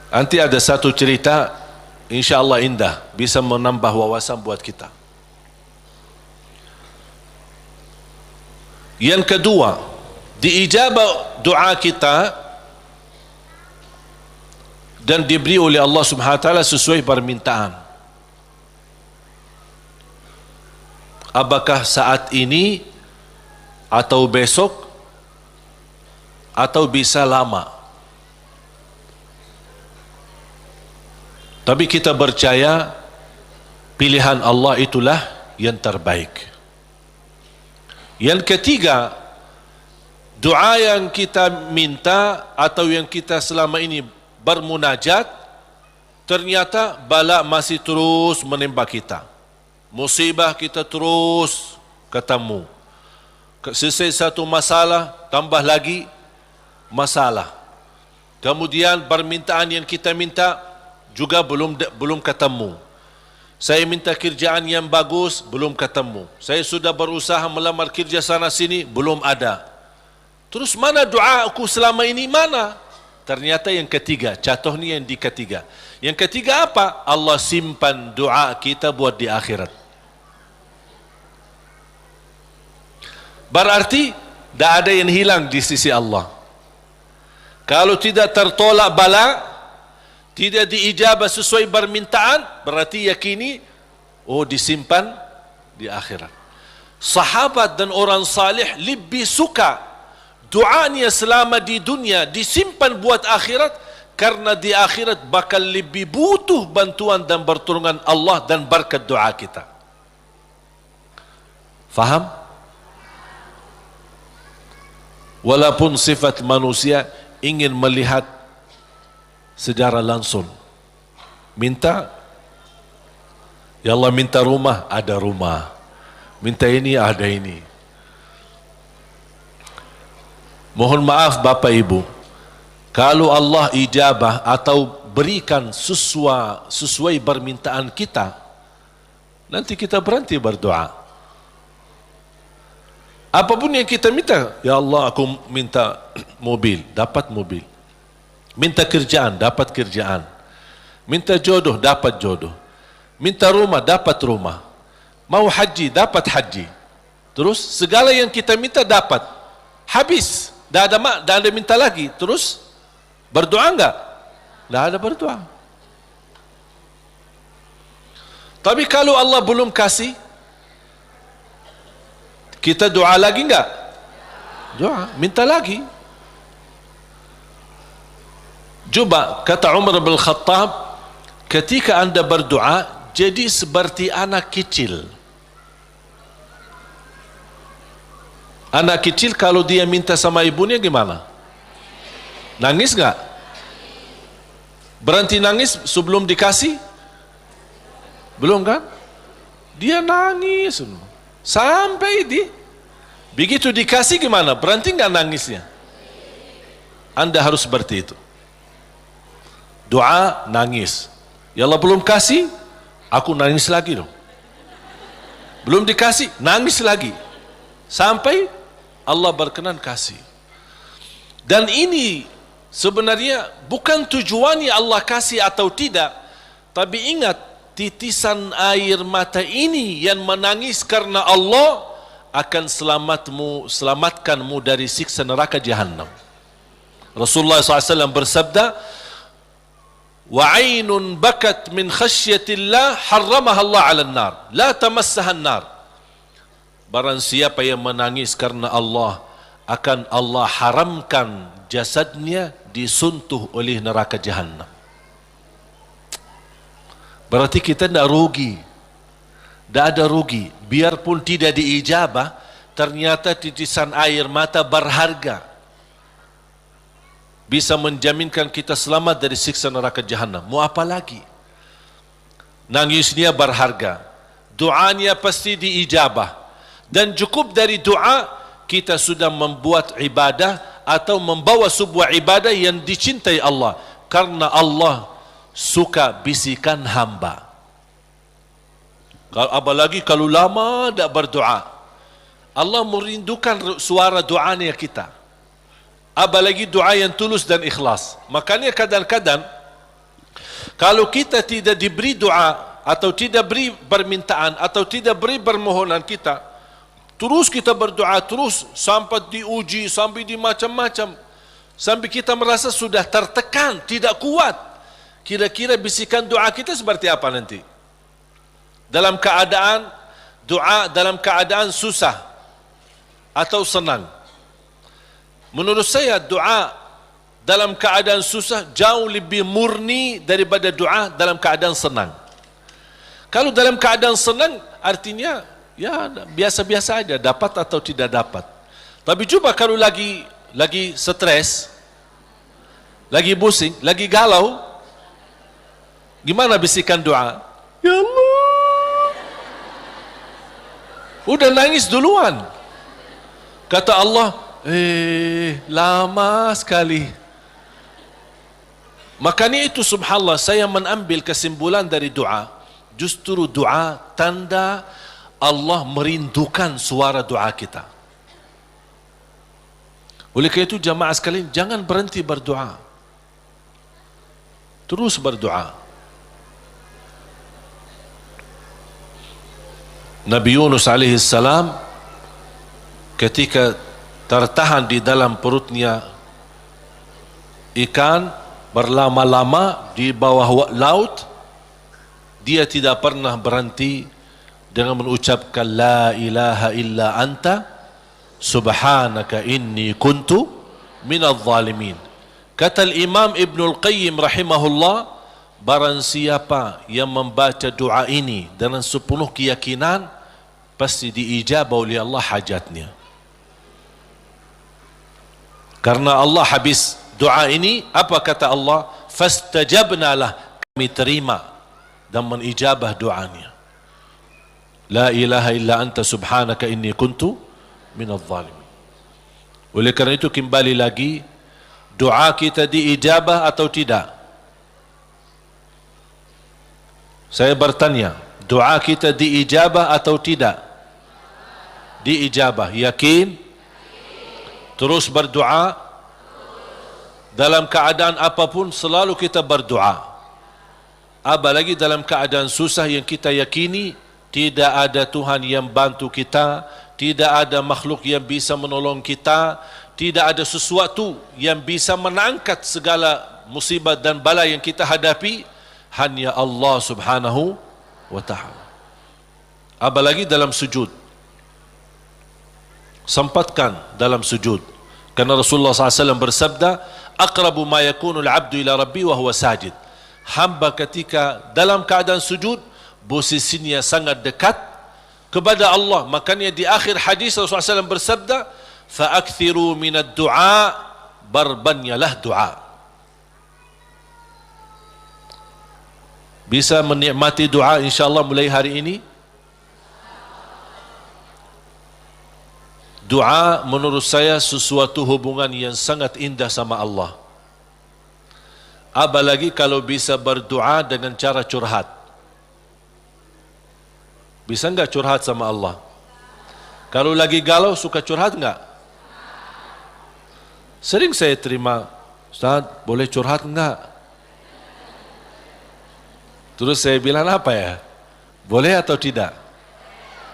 S2: Nanti ada satu cerita, insya Allah indah, bisa menambah wawasan buat kita. Yang kedua, diijabah doa kita dan diberi oleh Allah Subhanahu wa taala sesuai permintaan. Apakah saat ini atau besok atau bisa lama. Tapi kita percaya pilihan Allah itulah yang terbaik. Yang ketiga, doa yang kita minta atau yang kita selama ini bermunajat, ternyata bala masih terus menimpa kita. Musibah kita terus ketemu. Selesai satu masalah, tambah lagi masalah. Kemudian permintaan yang kita minta juga belum ketemu. Saya minta kerjaan yang bagus, belum ketemu. Saya sudah berusaha melamar kerja sana sini, belum ada. Terus mana doa aku selama ini, mana? Ternyata yang ketiga, contoh ni yang di ketiga. Yang ketiga apa? Allah simpan doa kita buat di akhirat. Berarti tidak ada yang hilang di sisi Allah. Kalau tidak tertolak bala, tidak diijabah sesuai permintaan, berarti yakini, oh disimpan di akhirat. Sahabat dan orang salih lebih suka doanya selama di dunia disimpan buat akhirat, karena di akhirat bakal lebih butuh bantuan dan pertolongan Allah dan berkat doa kita. Faham? Walaupun sifat manusia ingin melihat secara langsung, minta, ya Allah minta rumah, ada rumah, minta ini, ada ini. Mohon maaf Bapak Ibu, kalau Allah ijabah atau berikan sesuai permintaan kita, nanti kita berhenti berdoa. Apapun yang kita minta, ya Allah aku minta mobil, dapat mobil. Minta kerjaan, dapat kerjaan. Minta jodoh, dapat jodoh. Minta rumah, dapat rumah. Mau haji, dapat haji. Terus segala yang kita minta dapat. Habis. Dah ada minta lagi. Terus berdoa enggak? Dah ada berdoa. Tapi kalau Allah belum kasih, kita doa lagi enggak? Doa, minta lagi. Coba kata Umar bin Khattab, ketika anda berdoa jadi seperti anak kecil. Anak kecil kalau dia minta sama ibunya gimana? Nangis enggak? Berhenti nangis sebelum dikasih? Belum kan? Dia nangis sampai begitu dikasih gimana? Berhenti enggak nangisnya? Anda harus seperti itu. Doa nangis. Ya Allah belum kasih, aku nangis lagi dong. Belum dikasih, nangis lagi. Sampai Allah berkenan kasih. Dan ini sebenarnya bukan tujuannya Allah kasih atau tidak, tapi ingat, titisan air mata ini yang menangis karena Allah akan selamatkanmu dari siksa neraka Jahannam. Rasulullah SAW bersabda, وَعَيْنٌ بَكَتْ مِنْ خَشْيَةِ اللَّهِ حَرَّمَهَا اللَّهُ عَلَى النَّارِ لَا تَمَسَّهَا النَّارِ. Barang siapa yang menangis karena Allah, akan Allah haramkan jasadnya disuntuh oleh neraka Jahannam. Berarti kita tidak rugi. Tidak ada rugi. Biarpun tidak diijabah, ternyata titisan air mata berharga. Bisa menjaminkan kita selamat dari siksa neraka Jahannam. Mau apa lagi? Nangisnya berharga. Doanya pasti diijabah. Dan cukup dari doa, kita sudah membuat ibadah atau membawa sebuah ibadah yang dicintai Allah. Karena Allah suka bisikan hamba. Apalagi kalau lama tidak berdoa, Allah merindukan suara doanya kita. Apalagi doa yang tulus dan ikhlas. Makanya kadang-kadang kalau kita tidak diberi doa atau tidak beri permintaan atau tidak beri permohonan kita, terus kita berdoa terus sampai diuji, sampai di macam-macam, sampai kita merasa sudah tertekan, tidak kuat. Kira-kira bisikan doa kita seperti apa nanti? Dalam keadaan doa, dalam keadaan susah atau senang? Menurut saya doa dalam keadaan susah jauh lebih murni daripada doa dalam keadaan senang. Kalau dalam keadaan senang artinya ya biasa-biasa aja, dapat atau tidak dapat. Tapi coba kalau lagi stres, lagi pusing, lagi galau, gimana bisikan doa? Ya Allah, udah nangis duluan. Kata Allah, lama sekali. Makanya itu subhanallah, saya mengambil kesimpulan dari doa. Justru doa tanda Allah merindukan suara doa kita. Oleh kerana itu jamaah sekalian, jangan berhenti berdoa. Terus berdoa. Nabi Yunus alaihi salam ketika tertahan di dalam perutnya ikan berlama-lama di bawah laut, dia tidak pernah berhenti dengan mengucapkan la ilaha illa anta subhanaka inni kuntu minadh zalimin. Kata Imam Ibnul Qayyim rahimahullah, barang siapa yang membaca doa ini dengan sepenuh keyakinan, pasti diijabah oleh Allah hajatnya. Karena Allah habis doa ini, apa kata Allah? Fastajabna lah, kami terima dan menijabah doanya. La ilaha illa anta subhanaka inni kuntu minadh zalimin. Oleh kerana itu kembali lagi, doa kita diijabah atau tidak? Saya bertanya, doa kita diijabah atau tidak? Diijabah. Yakin? Terus berdoa. Dalam keadaan apapun selalu kita berdoa. Apalagi dalam keadaan susah yang kita yakini tidak ada Tuhan yang bantu kita, tidak ada makhluk yang bisa menolong kita, tidak ada sesuatu yang bisa mengangkat segala musibah dan bala yang kita hadapi, hanya Allah subhanahu wa ta'ala. Apalagi dalam sujud, sempatkan dalam sujud. Karena Rasulullah SAW bersabda, aqrabu ma yakunul abdu ila rabbi wa huwa sajid. Hamba ketika dalam keadaan sujud, posisinya sangat dekat kepada Allah. Makanya di akhir hadis Rasulullah SAW bersabda, fa'akthiru minad du'a, barbanyalah doa. Bisa menikmati doa insyaAllah mulai hari ini. Doa menurut saya sesuatu hubungan yang sangat indah sama Allah. Apalagi kalau bisa berdoa dengan cara curhat. Bisa enggak curhat sama Allah? Kalau lagi galau suka curhat enggak? Sering saya terima, Ustaz boleh curhat enggak? Terus saya bilang apa ya? Boleh atau tidak?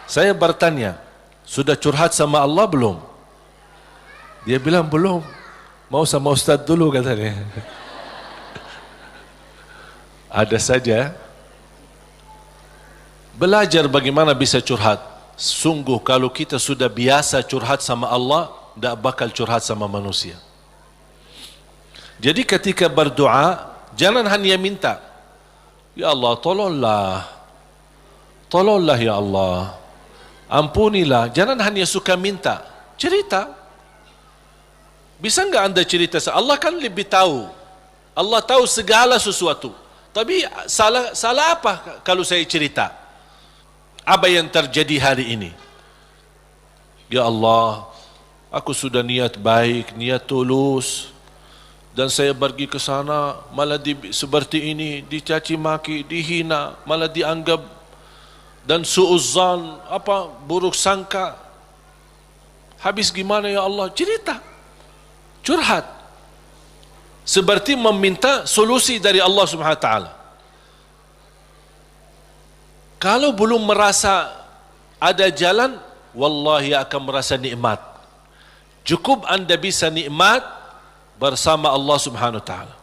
S2: Saya bertanya, sudah curhat sama Allah belum? Dia bilang belum. Mau sama Ustaz dulu katanya. Ada saja. Belajar bagaimana bisa curhat. Sungguh kalau kita sudah biasa curhat sama Allah, tidak bakal curhat sama manusia. Jadi ketika berdoa, jangan hanya minta, ya Allah tolonglah, tolonglah ya Allah, ampunilah. Jangan hanya suka minta, cerita. Bisa enggak anda cerita? Allah kan lebih tahu. Allah tahu segala sesuatu. Tapi salah apa kalau saya cerita? Apa yang terjadi hari ini? Ya Allah, aku sudah niat baik, niat tulus, dan saya pergi ke sana malah seperti ini, dicaci maki, dihina, malah dianggap dan suuzzan, buruk sangka. Habis gimana ya Allah? Cerita, curhat, seperti meminta solusi dari Allah Subhanahu Wa Taala. Kalau belum merasa ada jalan, wallahi akan merasa nikmat. Cukup anda bisa nikmat bersama Allah Subhanahu Wa Taala.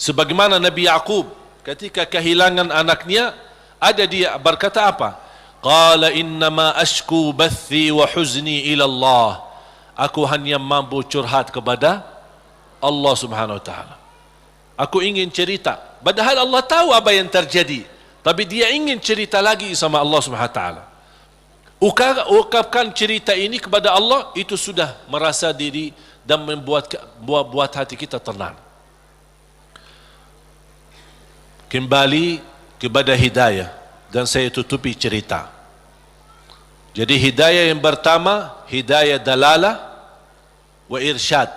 S2: Sebagaimana Nabi Yaqub ketika kehilangan anaknya, ada dia berkata apa? Qala innama ashku bathi wa huzni ila Allah. Aku hanya mampu curhat kepada Allah Subhanahu Wa Taala. Aku ingin cerita, padahal Allah tahu apa yang terjadi, tapi dia ingin cerita lagi sama Allah Subhanahu Wa Taala. Ungkapkan cerita ini kepada Allah, itu sudah merasa diri dan membuat hati kita tenang. Kembali kepada hidayah, dan saya tutupi cerita. Jadi hidayah yang pertama, hidayah dalalah wa irsyad.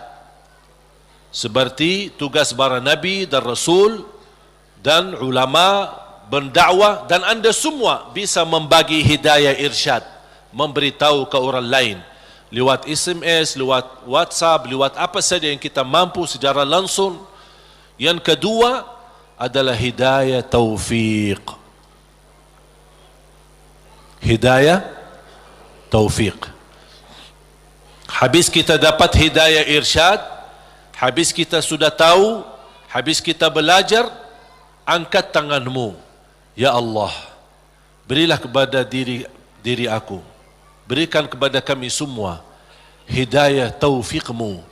S2: Seperti tugas para nabi dan rasul dan ulama berdakwah, dan anda semua bisa membagi hidayah irsyad, memberitahu ke orang lain lewat SMS, lewat WhatsApp, lewat apa saja yang kita mampu secara langsung. Yang kedua adalah hidayah taufiq. Hidayah taufiq. Habis kita dapat hidayah irsyad, habis kita sudah tahu, habis kita belajar, angkat tanganmu, ya Allah, berilah kepada diri aku, berikan kepada kami semua hidayah taufiqmu,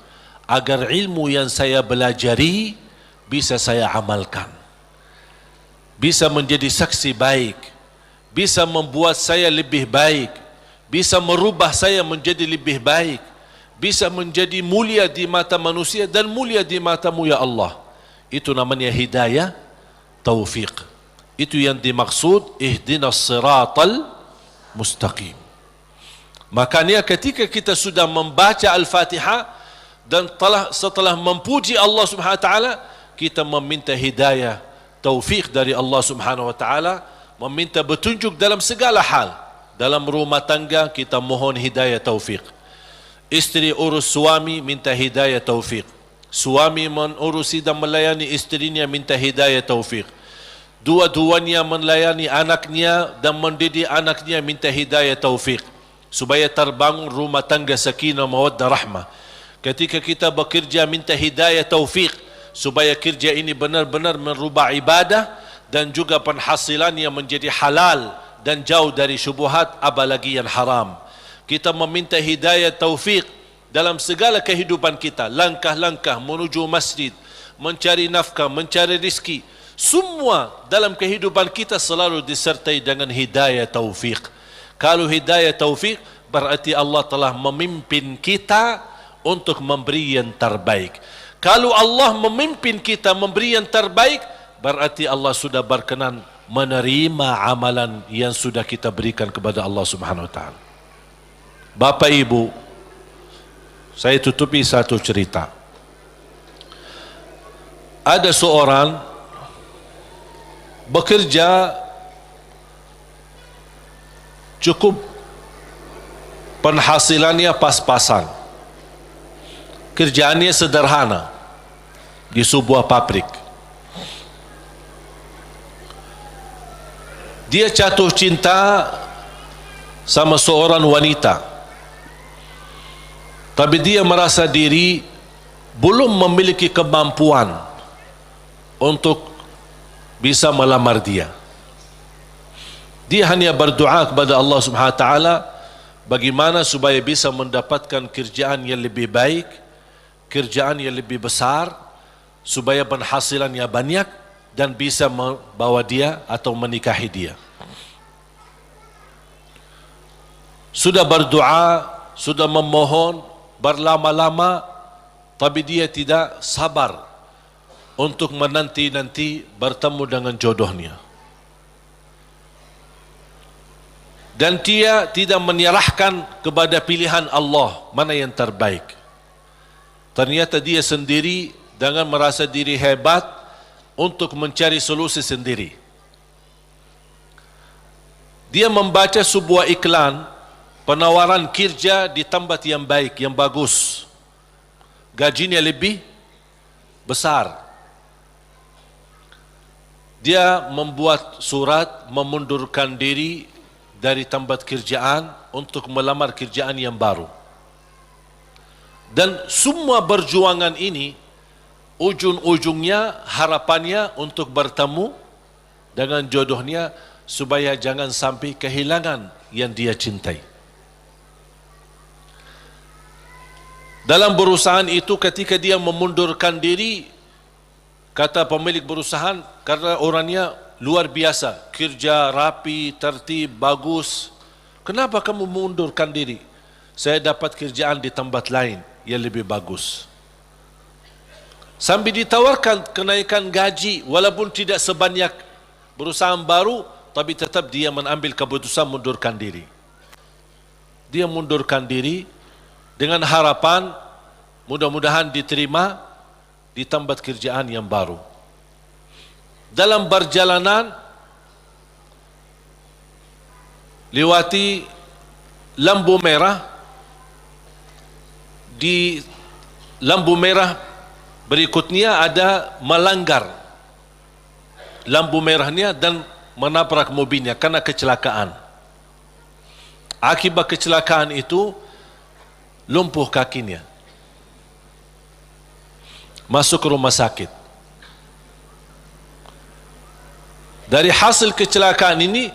S2: agar ilmu yang saya belajari bisa saya amalkan, bisa menjadi saksi baik, bisa membuat saya lebih baik, bisa merubah saya menjadi lebih baik, bisa menjadi mulia di mata manusia dan mulia di matamu ya Allah. Itu namanya hidayah taufiq. Itu yang dimaksud ihdinas siratal mustaqim. Makanya ketika kita sudah membaca Al-Fatihah dan setelah memuji Allah Subhanahu wa taala, kita meminta hidayah taufiq dari Allah Subhanahu wa taala, meminta petunjuk dalam segala hal. Dalam rumah tangga kita mohon hidayah taufiq. Isteri urus suami, minta hidayah taufiq. Suami menurusi dan melayani isterinya, minta hidayah taufiq. Dua-duanya melayani anaknya dan mendidik anaknya, minta hidayah taufiq, supaya terbangun rumah tangga sakinah mawaddah rahmah. Ketika kita bekerja, minta hidayah taufiq, supaya kerja ini benar-benar merubah ibadah dan juga penghasilannya menjadi halal dan jauh dari syubhat, apalagi yang haram. Kita meminta hidayah taufiq dalam segala kehidupan kita, langkah-langkah menuju masjid, mencari nafkah, mencari rizki, semua dalam kehidupan kita selalu disertai dengan hidayah taufiq. Kalau hidayah taufiq, berarti Allah telah memimpin kita untuk memberi yang terbaik. Kalau Allah memimpin kita memberi yang terbaik, berarti Allah sudah berkenan menerima amalan yang sudah kita berikan kepada Allah Subhanahu wa taala. Bapak Ibu, saya tutupi satu cerita. Ada seorang bekerja cukup, penghasilannya pas-pasan, kerjaannya sederhana di sebuah pabrik. Dia jatuh cinta sama seorang wanita, tapi dia merasa diri belum memiliki kemampuan untuk bisa melamar dia. Dia hanya berdoa kepada Allah Subhanahu wa taala bagaimana supaya bisa mendapatkan kerjaan yang lebih baik, kerjaan yang lebih besar, supaya penghasilannya banyak dan bisa membawa dia atau menikahi dia. Sudah berdoa, sudah memohon berlama-lama, tapi dia tidak sabar untuk menanti-nanti bertemu dengan jodohnya. Dan dia tidak menyerahkan kepada pilihan Allah mana yang terbaik. Ternyata dia sendiri dengan merasa diri hebat untuk mencari solusi sendiri. Dia membaca sebuah iklan penawaran kerja di tempat yang baik, yang bagus, gajinya lebih besar. Dia membuat surat memundurkan diri dari tempat kerjaan untuk melamar kerjaan yang baru. Dan semua perjuangan ini ujung-ujungnya harapannya untuk bertemu dengan jodohnya supaya jangan sampai kehilangan yang dia cintai. Dalam perusahaan itu ketika dia memundurkan diri, kata pemilik perusahaan, karena orangnya luar biasa, kerja rapi, tertib, bagus, kenapa kamu mengundurkan diri? Saya dapat kerjaan di tempat lain yang lebih bagus. Sambil ditawarkan kenaikan gaji walaupun tidak sebanyak perusahaan baru, tapi tetap dia mengambil keputusan mundurkan diri. Dia mundurkan diri dengan harapan mudah-mudahan diterima di tempat kerjaan yang baru. Dalam perjalanan lewati lampu merah. Di lampu merah berikutnya ada melanggar lampu merahnya dan menabrak mobilnya karena kecelakaan. Akibat kecelakaan itu lumpuh kakinya, masuk ke rumah sakit. Dari hasil kecelakaan ini,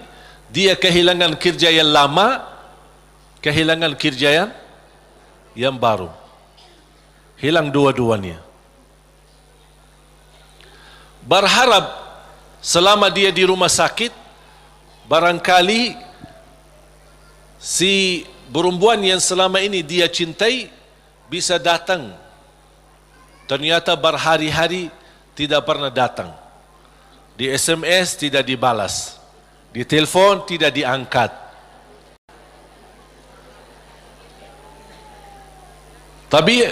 S2: dia kehilangan kerja yang lama, kehilangan kerja yang baru. Hilang dua-duanya. Berharap selama dia di rumah sakit, barangkali si perempuan yang selama ini dia cintai bisa datang. Ternyata berhari-hari tidak pernah datang. Di SMS tidak dibalas, di telepon tidak diangkat. Tapi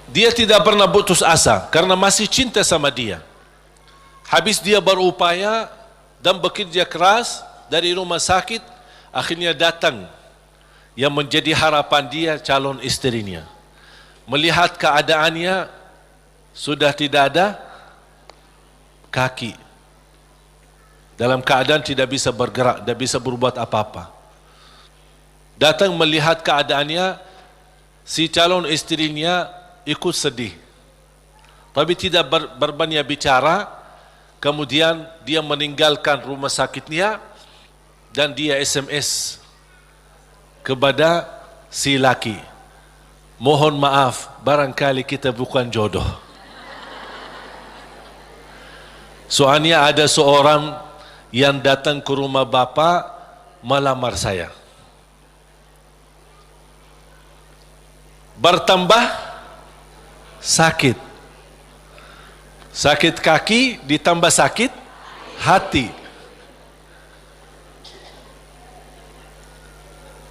S2: dia tidak pernah putus asa karena masih cinta sama dia. Habis dia berupaya dan bekerja keras dari rumah sakit, akhirnya datang yang menjadi harapan dia, calon istrinya. Melihat keadaannya sudah tidak ada kaki, dalam keadaan tidak bisa bergerak, tidak bisa berbuat apa-apa. Datang melihat keadaannya, si calon istrinya ikut sedih, tapi tidak berbanyak bicara. Kemudian dia meninggalkan rumah sakitnya dan dia SMS kepada si laki, mohon maaf, barangkali kita bukan jodoh. Soalnya ada seorang yang datang ke rumah bapa melamar saya. Bertambah sakit. Sakit kaki ditambah sakit hati.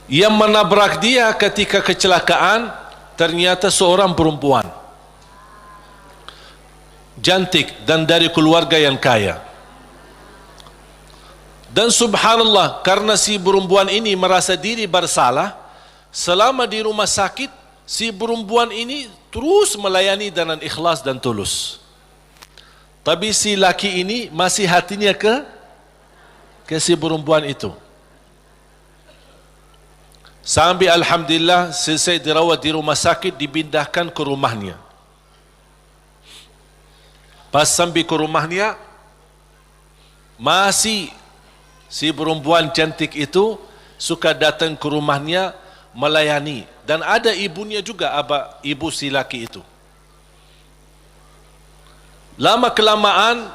S2: Yang menabrak dia ketika kecelakaan ternyata seorang perempuan cantik dan dari keluarga yang kaya. Dan subhanallah, karena si perempuan ini merasa diri bersalah, selama di rumah sakit si perempuan ini terus melayani dengan ikhlas dan tulus. Tapi si laki ini masih hatinya ke si perempuan itu. Sampai alhamdulillah selesai dirawat di rumah sakit, dipindahkan ke rumahnya. Pas sampai ke rumahnya, masih si perempuan cantik itu suka datang ke rumahnya melayani. Dan ada ibunya juga, ibu si laki itu. Lama kelamaan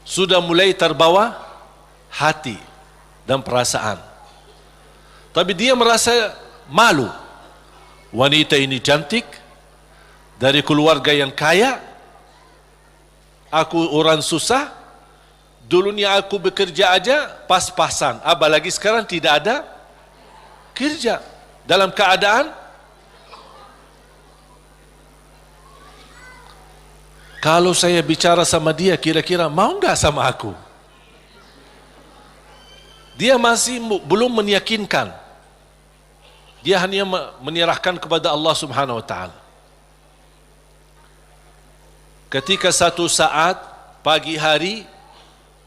S2: sudah mulai terbawa hati dan perasaan. Tapi dia merasa malu. Wanita ini cantik, dari keluarga yang kaya, aku orang susah, dulunya aku bekerja aja pas-pasan, apalagi sekarang tidak ada kerja. Dalam keadaan kalau saya bicara sama dia, kira-kira mau enggak sama aku? Dia masih belum meyakinkan. Dia hanya menyerahkan kepada Allah Subhanahu wa taala. Ketika satu saat pagi hari,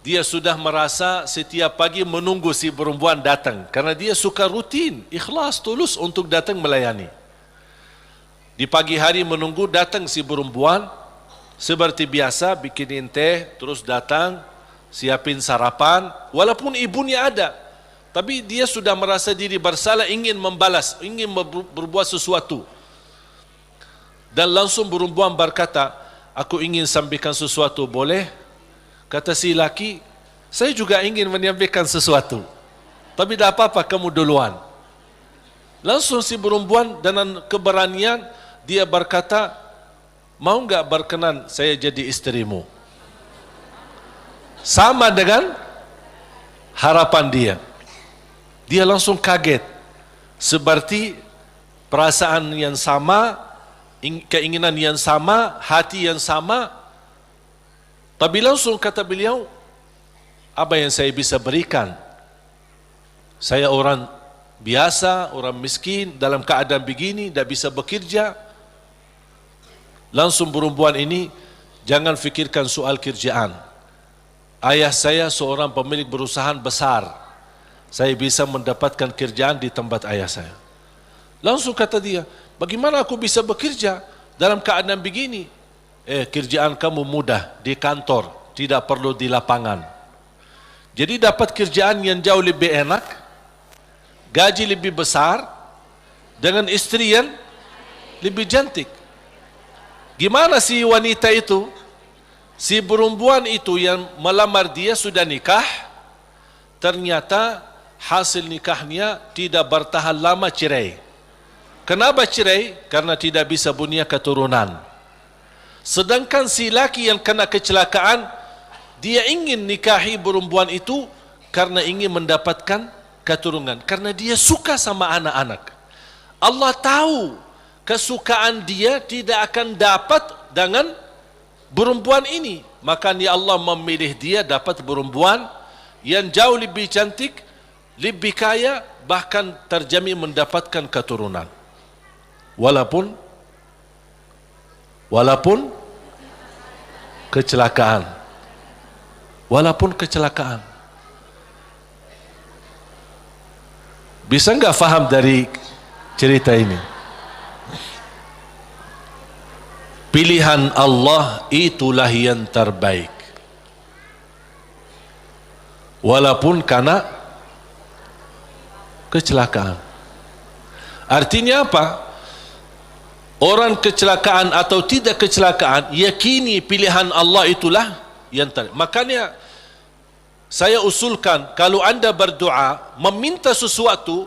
S2: dia sudah merasa setiap pagi menunggu si perempuan datang karena dia suka rutin, ikhlas, tulus untuk datang melayani. Di pagi hari menunggu datang si perempuan, seperti biasa bikinin teh, terus datang siapin sarapan, walaupun ibunya ada, tapi dia sudah merasa diri bersalah, ingin membalas, ingin berbuat sesuatu. Dan langsung perempuan berkata, aku ingin sampaikan sesuatu, boleh? Kata si laki, saya juga ingin menyampaikan sesuatu, tapi tidak apa-apa, kamu duluan. Langsung si perempuan dengan keberanian dia berkata, mau enggak berkenan saya jadi istrimu? Sama dengan harapan dia. Dia langsung kaget, seperti perasaan yang sama, keinginan yang sama, hati yang sama. Tapi langsung kata beliau, apa yang saya bisa berikan? Saya orang biasa, orang miskin, dalam keadaan begini, tidak bisa bekerja. Langsung perempuan ini, jangan fikirkan soal kerjaan. Ayah saya seorang pemilik perusahaan besar. Saya bisa mendapatkan kerjaan di tempat ayah saya. Langsung kata dia, bagaimana aku bisa bekerja dalam keadaan begini? Kerjaan kamu mudah di kantor, tidak perlu di lapangan. Jadi dapat kerjaan yang jauh lebih enak, gaji lebih besar, dengan istri yang lebih cantik. Gimana si wanita itu? Si perempuan itu yang melamar dia sudah nikah, ternyata hasil nikahnya tidak bertahan lama, cerai. Kenapa cerai? Karena tidak bisa punya keturunan. Sedangkan si laki yang kena kecelakaan, dia ingin nikahi perempuan itu karena ingin mendapatkan keturunan, karena dia suka sama anak-anak. Allah tahu kesukaan dia tidak akan dapat dengan perempuan ini, makanya Allah memilih dia dapat perempuan yang jauh lebih cantik, lebih kaya, bahkan terjamin mendapatkan keturunan. Walaupun kecelakaan. Walaupun kecelakaan. Bisa enggak faham dari cerita ini? Pilihan Allah itulah yang terbaik. Walaupun karena kecelakaan. Artinya apa? Orang kecelakaan atau tidak kecelakaan, yakini pilihan Allah itulah yang terbaik. Makanya saya usulkan, kalau anda berdoa meminta sesuatu,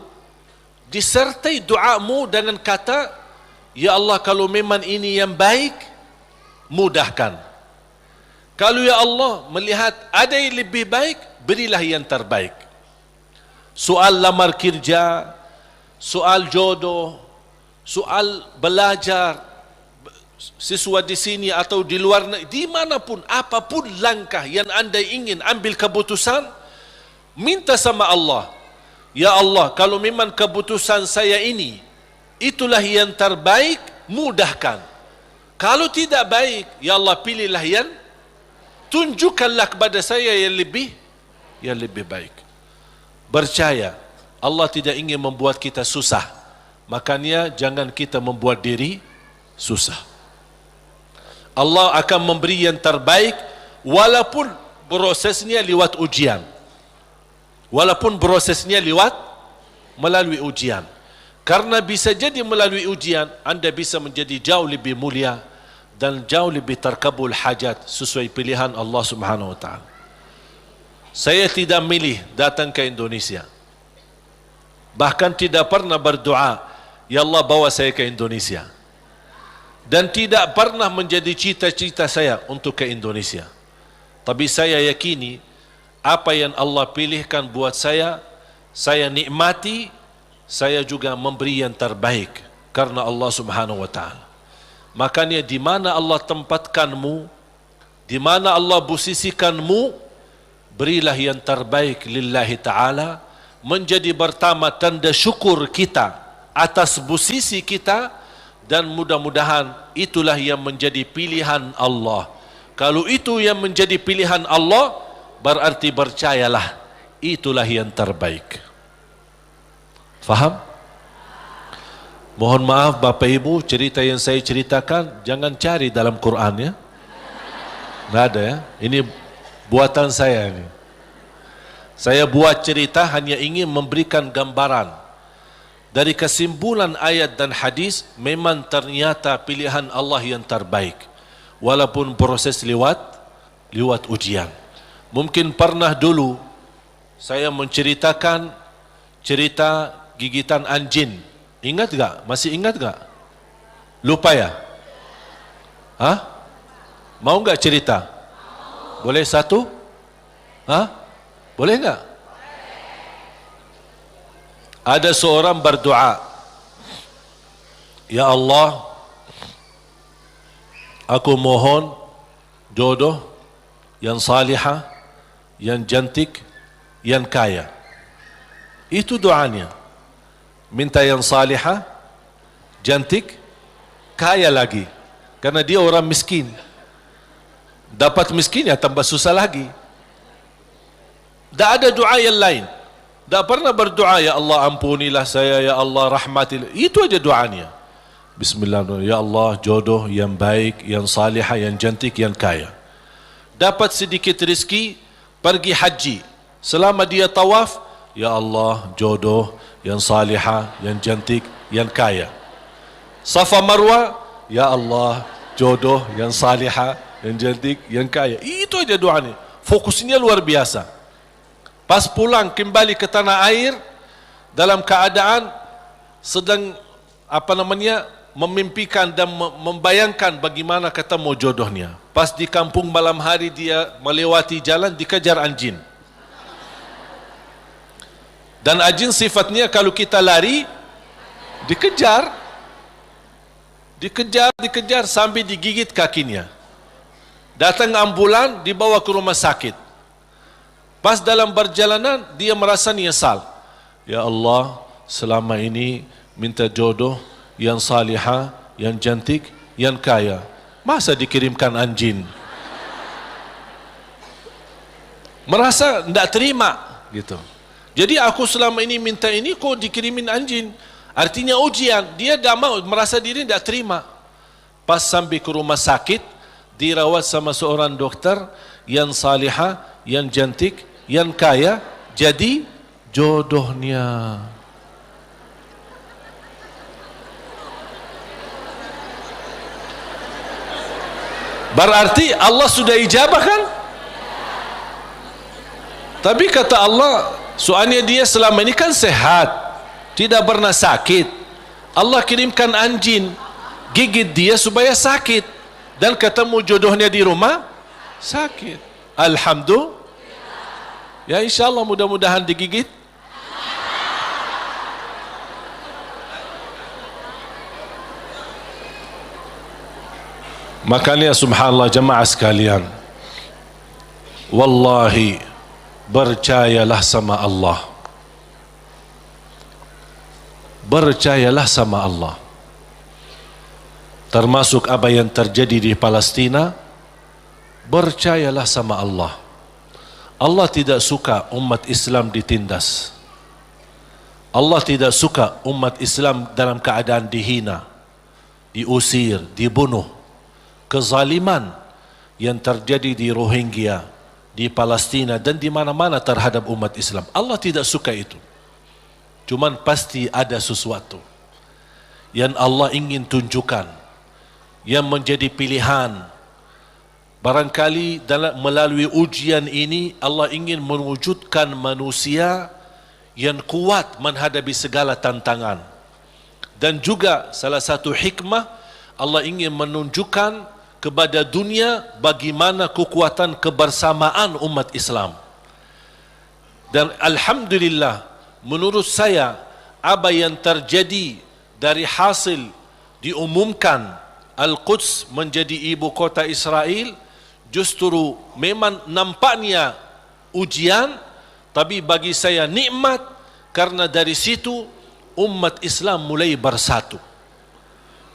S2: disertai doamu dengan kata, ya Allah, kalau memang ini yang baik, mudahkan. Kalau ya Allah melihat ada yang lebih baik, berilah yang terbaik. Soal lamar kerja, soal jodoh, soal belajar, siswa di sini atau di luar negeri, dimanapun, apapun langkah yang anda ingin ambil keputusan, minta sama Allah, ya Allah, kalau memang keputusan saya ini itulah yang terbaik, mudahkan. Kalau tidak baik, ya Allah, pilihlah yang, tunjukkanlah kepada saya yang lebih baik. Percaya, Allah tidak ingin membuat kita susah. Makanya jangan kita membuat diri susah. Allah akan memberi yang terbaik walaupun prosesnya lewat ujian. Walaupun prosesnya melalui ujian. Karena bisa jadi melalui ujian anda bisa menjadi jauh lebih mulia dan jauh lebih terkabul hajat sesuai pilihan Allah Subhanahu wa taala. Saya tidak milih datang ke Indonesia. Bahkan tidak pernah berdoa, ya Allah bawa saya ke Indonesia. Dan tidak pernah menjadi cita-cita saya untuk ke Indonesia. Tapi saya yakini apa yang Allah pilihkan buat saya nikmati, saya juga memberi yang terbaik karena Allah Subhanahu wa taala. Makanya di mana Allah tempatkanmu, di mana Allah posisikanmu, berilah yang terbaik lillahi taala, menjadi pertama tanda syukur kita atas posisi kita, dan mudah-mudahan itulah yang menjadi pilihan Allah. Kalau itu yang menjadi pilihan Allah, berarti percayalah itulah yang terbaik. Faham? Mohon maaf Bapak Ibu, cerita yang saya ceritakan jangan cari dalam Quran ya. Tidak ada ya. Ini buatan saya ini. Saya buat cerita hanya ingin memberikan gambaran. Dari kesimpulan ayat dan hadis, memang ternyata pilihan Allah yang terbaik. Walaupun proses lewat ujian. Mungkin pernah dulu saya menceritakan cerita gigitan anjing. Ingat gak? Masih ingat gak? Lupa ya? Hah? Mau gak cerita? Boleh satu? Hah? Boleh gak? Ada seorang berdoa, ya Allah, aku mohon jodoh yang salihah, yang cantik, yang kaya. Itu doanya. Minta yang salihah, cantik, kaya lagi. Karena dia orang miskin. Dapat miskin ya tambah susah lagi. Tak ada doa yang lain. Tak pernah berdoa, ya Allah ampunilah saya, ya Allah rahmatilah. Itu aja doanya. Bismillahirrahmanirrahim. Ya Allah jodoh yang baik, yang salihah, yang cantik, yang kaya. Dapat sedikit rezeki, pergi haji. Selama dia tawaf, ya Allah jodoh yang salihah, yang cantik, yang kaya. Safa Marwa, ya Allah jodoh yang salihah, yang cantik, yang kaya. Itu aja doanya. Fokusnya luar biasa. Pas pulang kembali ke tanah air dalam keadaan sedang memimpikan dan membayangkan bagaimana ketemu jodohnya. Pas di kampung malam hari dia melewati jalan dikejar anjing. Dan anjing sifatnya kalau kita lari dikejar sampai digigit kakinya. Datang ambulan dibawa ke rumah sakit. Pas dalam perjalanan dia merasa nyesal. Ya Allah, selama ini minta jodoh yang salihah, yang cantik, yang kaya. Masa dikirimkan anjing? Merasa tidak terima gitu. Jadi aku selama ini minta ini kok dikirimin anjing. Artinya ujian. Dia tidak mau, merasa diri tidak terima. Pas sampai ke rumah sakit, dirawat sama seorang dokter yang salihah, yang cantik, yang kaya, jadi jodohnya. Berarti Allah sudah ijabah kan? Tapi kata Allah, soalnya dia selama ini kan sehat, tidak pernah sakit. Allah kirimkan anjing gigit dia supaya sakit, dan ketemu jodohnya di rumah sakit. Alhamdulillah. Ya insyaAllah mudah-mudahan digigit. Makanya subhanallah jemaah sekalian, wallahi percayalah sama Allah. Percayalah sama Allah. Termasuk apa yang terjadi di Palestina, percayalah sama Allah. Allah tidak suka umat Islam ditindas. Allah tidak suka umat Islam dalam keadaan dihina, diusir, dibunuh. Kezaliman yang terjadi di Rohingya, di Palestina dan di mana-mana terhadap umat Islam, Allah tidak suka itu. Cuman pasti ada sesuatu yang Allah ingin tunjukkan, yang menjadi pilihan. Barangkali melalui ujian ini Allah ingin mewujudkan manusia yang kuat menghadapi segala tantangan. Dan juga salah satu hikmah, Allah ingin menunjukkan kepada dunia bagaimana kekuatan kebersamaan umat Islam. Dan alhamdulillah, menurut saya apa yang terjadi dari hasil diumumkan Al-Quds menjadi ibu kota Israel, justru memang nampaknya ujian, tapi bagi saya nikmat, karena dari situ umat Islam mulai bersatu.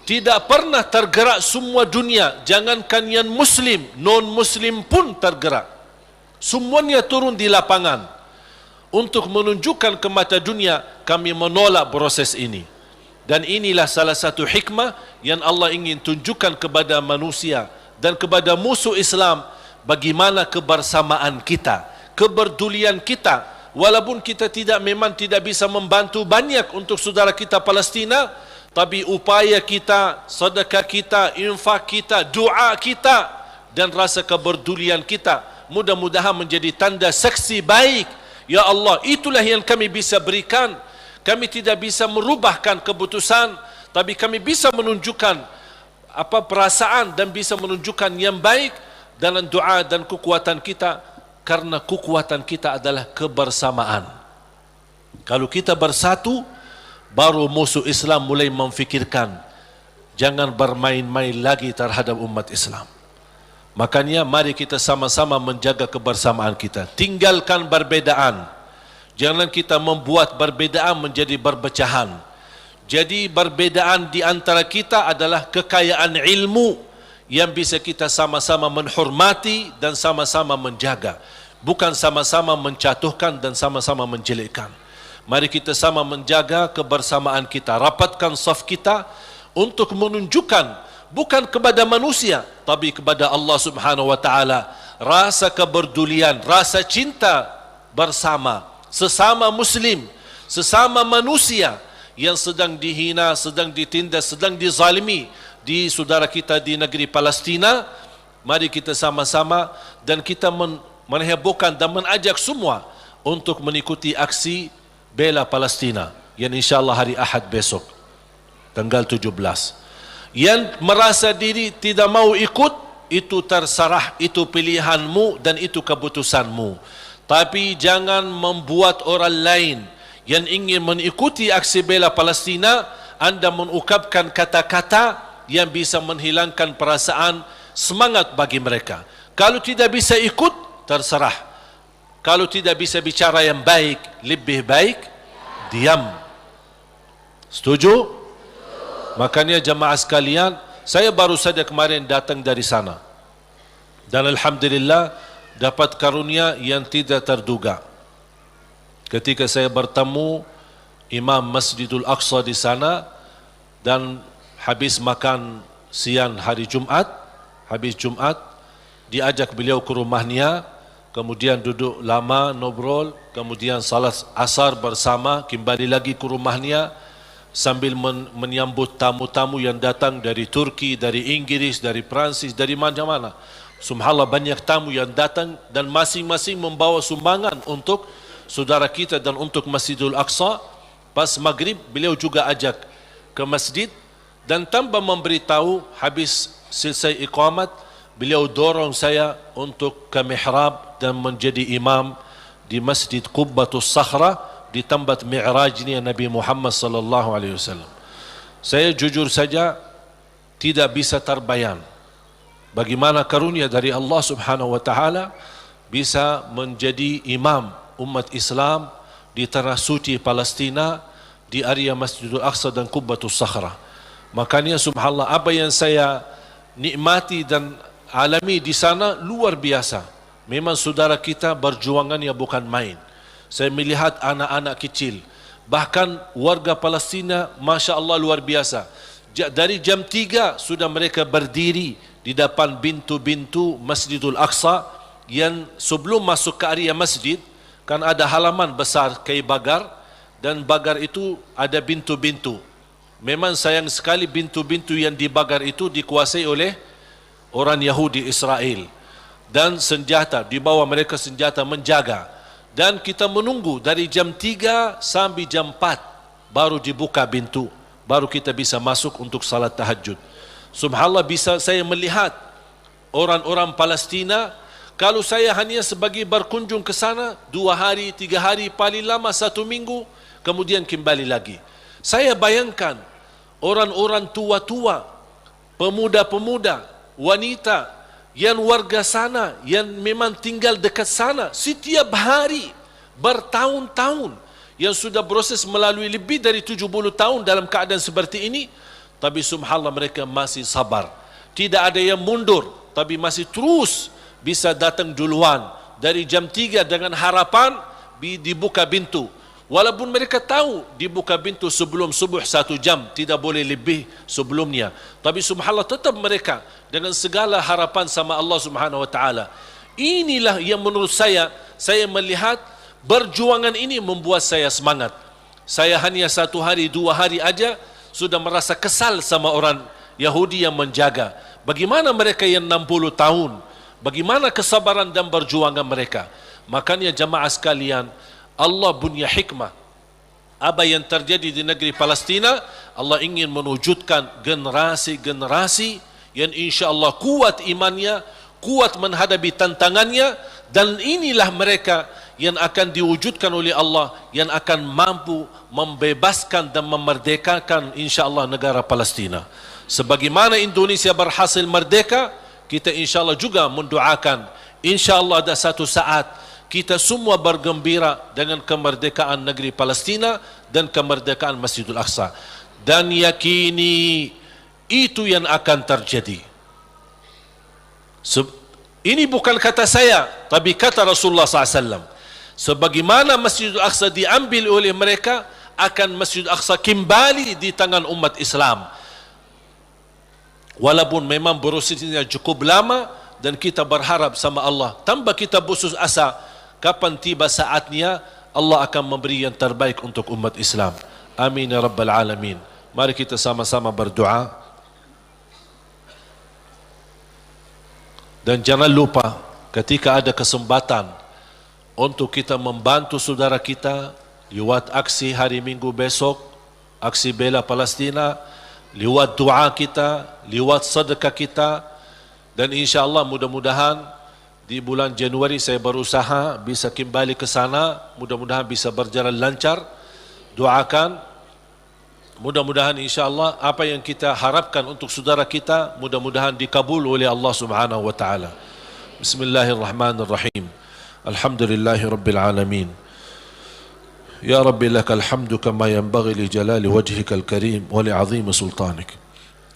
S2: Tidak pernah tergerak semua dunia, jangankan yang muslim, non-muslim pun tergerak. Semuanya turun di lapangan untuk menunjukkan ke mata dunia, kami menolak proses ini. Dan inilah salah satu hikmah yang Allah ingin tunjukkan kepada manusia dan kepada musuh Islam, bagaimana kebersamaan kita, kepedulian kita. Walaupun kita memang tidak bisa membantu banyak untuk saudara kita Palestina, tapi upaya kita, sedekah kita, infak kita, doa kita dan rasa kepedulian kita mudah-mudahan menjadi tanda saksi baik. Ya Allah, itulah yang kami bisa berikan. Kami tidak bisa merubahkan keputusan, tapi kami bisa menunjukkan perasaan dan bisa menunjukkan yang baik dalam doa dan kekuatan kita, karena kekuatan kita adalah kebersamaan. Kalau kita bersatu, baru musuh Islam mulai memfikirkan jangan bermain-main lagi terhadap umat Islam. Makanya mari kita sama-sama menjaga kebersamaan kita. Tinggalkan perbedaan. Jangan kita membuat perbedaan menjadi perpecahan. Jadi perbedaan di antara kita adalah kekayaan ilmu yang bisa kita sama-sama menghormati dan sama-sama menjaga. Bukan sama-sama menjatuhkan dan sama-sama menjelekkan. Mari kita sama menjaga kebersamaan kita. Rapatkan saf kita untuk menunjukkan bukan kepada manusia, tapi kepada Allah Subhanahu wa taala rasa kepedulian, rasa cinta bersama sesama muslim, sesama manusia yang sedang dihina, sedang ditindas, sedang dizalimi di saudara kita di negeri Palestina. Mari kita sama-sama dan kita menghebohkan dan mengajak semua untuk mengikuti aksi bela Palestina yang insyaAllah hari Ahad besok tanggal 17. Yang merasa diri tidak mau ikut, itu terserah, itu pilihanmu dan itu keputusanmu. Tapi jangan membuat orang lain yang ingin mengikuti aksi bela Palestina, anda mengungkapkan kata-kata yang bisa menghilangkan perasaan semangat bagi mereka. Kalau tidak bisa ikut, terserah. Kalau tidak bisa bicara yang baik, lebih baik diam. Setuju? Makanya jemaah sekalian, saya baru saja kemarin datang dari sana. Dan alhamdulillah dapat karunia yang tidak terduga. Ketika saya bertemu Imam Masjidul Aqsa di sana dan habis makan siang hari Jumat, habis Jumat diajak beliau ke rumahnya, kemudian duduk lama ngobrol, kemudian salat asar bersama, kembali lagi ke rumahnya sambil menyambut tamu-tamu yang datang dari Turki, dari Inggris, dari Prancis, dari mana-mana. Subhanallah, banyak tamu yang datang dan masing-masing membawa sumbangan untuk saudara kita dan untuk Masjidul Aqsa. Pas maghrib beliau juga ajak ke masjid dan tanpa memberitahu, habis selesai iqamat beliau dorong saya untuk ke mihrab dan menjadi imam di Masjid Qubbatus Sakhra di tempat mi'rajnya Nabi Muhammad sallallahu alaihi wasallam. Saya jujur saja tidak bisa terbayang bagaimana karunia dari Allah Subhanahu wa taala bisa menjadi imam umat Islam di tanah suci Palestina, di area Masjidul Aqsa dan Qubbatus Sakhra. Makanya subhanallah, apa yang saya nikmati dan alami di sana luar biasa. Memang saudara kita berjuangannya bukan main. Saya melihat anak-anak kecil, bahkan warga Palestina, Masya Allah luar biasa. Dari jam 3 sudah mereka berdiri di depan pintu-pintu Masjidul Aqsa, yang sebelum masuk ke area masjid kan ada halaman besar kayu bagar, dan bagar itu ada pintu-pintu. Memang sayang sekali pintu-pintu yang di bagar itu dikuasai oleh orang Yahudi Israel, dan senjata, di bawah mereka senjata menjaga. Dan kita menunggu dari jam 3 sampai jam 4 baru dibuka pintu, baru kita bisa masuk untuk salat tahajud. Subhanallah, bisa saya melihat orang-orang Palestina, kalau saya hanya sebagai berkunjung ke sana 2 hari, 3 hari, paling lama 1 minggu, kemudian kembali lagi. Saya bayangkan orang-orang tua-tua, pemuda-pemuda, wanita yang warga sana, yang memang tinggal dekat sana, setiap hari bertahun-tahun, yang sudah proses melalui lebih dari 70 tahun dalam keadaan seperti ini, tapi subhanallah mereka masih sabar. Tidak ada yang mundur, tapi masih terus bisa datang duluan dari jam 3 dengan harapan dibuka pintu. Walaupun mereka tahu dibuka pintu sebelum subuh 1 jam, tidak boleh lebih sebelumnya, tapi subhanallah tetap mereka dengan segala harapan sama Allah Subhanahu wa taala. Inilah yang menurut saya melihat perjuangan ini membuat saya semangat. Saya hanya 1 hari 2 hari aja sudah merasa kesal sama orang Yahudi yang menjaga. Bagaimana mereka yang 60 tahun, bagaimana kesabaran dan perjuangan mereka. Makanya jamaah sekalian, Allah punya hikmah. Apa yang terjadi di negeri Palestina, Allah ingin mewujudkan generasi-generasi yang insya-Allah kuat imannya, kuat menghadapi tantangannya, dan inilah mereka yang akan diwujudkan oleh Allah, yang akan mampu membebaskan dan memerdekakan insya-Allah negara Palestina. Sebagaimana Indonesia berhasil merdeka, kita insya-Allah juga mendoakan insya-Allah ada satu saat kita semua bergembira dengan kemerdekaan negeri Palestina dan kemerdekaan Masjidul Aqsa, dan yakini itu yang akan terjadi. Ini bukan kata saya, tapi kata Rasulullah SAW. Sebagaimana Masjidul Aqsa diambil oleh mereka, akan Masjidul Aqsa kembali di tangan umat Islam. Walaupun memang prosesnya cukup lama, dan kita berharap sama Allah, tanpa kita putus asa, kapan tiba saatnya Allah akan memberi yang terbaik untuk umat Islam. Amin ya rabbal alamin. Mari kita sama-sama berdoa. Dan jangan lupa, ketika ada kesempatan untuk kita membantu saudara kita lewat aksi hari Minggu besok, aksi bela Palestina, lewat doa kita, lewat sedekah kita, dan insya-Allah mudah-mudahan di bulan Januari saya berusaha bisa kembali ke sana, mudah-mudahan bisa berjalan lancar. Doakan, mudah-mudahan insya-Allah apa yang kita harapkan untuk saudara kita mudah-mudahan dikabul oleh Allah Subhanahu wa taala. Bismillahirrahmanirrahim. Alhamdulillahirabbil alamin. Ya Rabbi lakal hamdu kama yanbaghi li jalali wajhikal karim wa li 'azimi sultanik.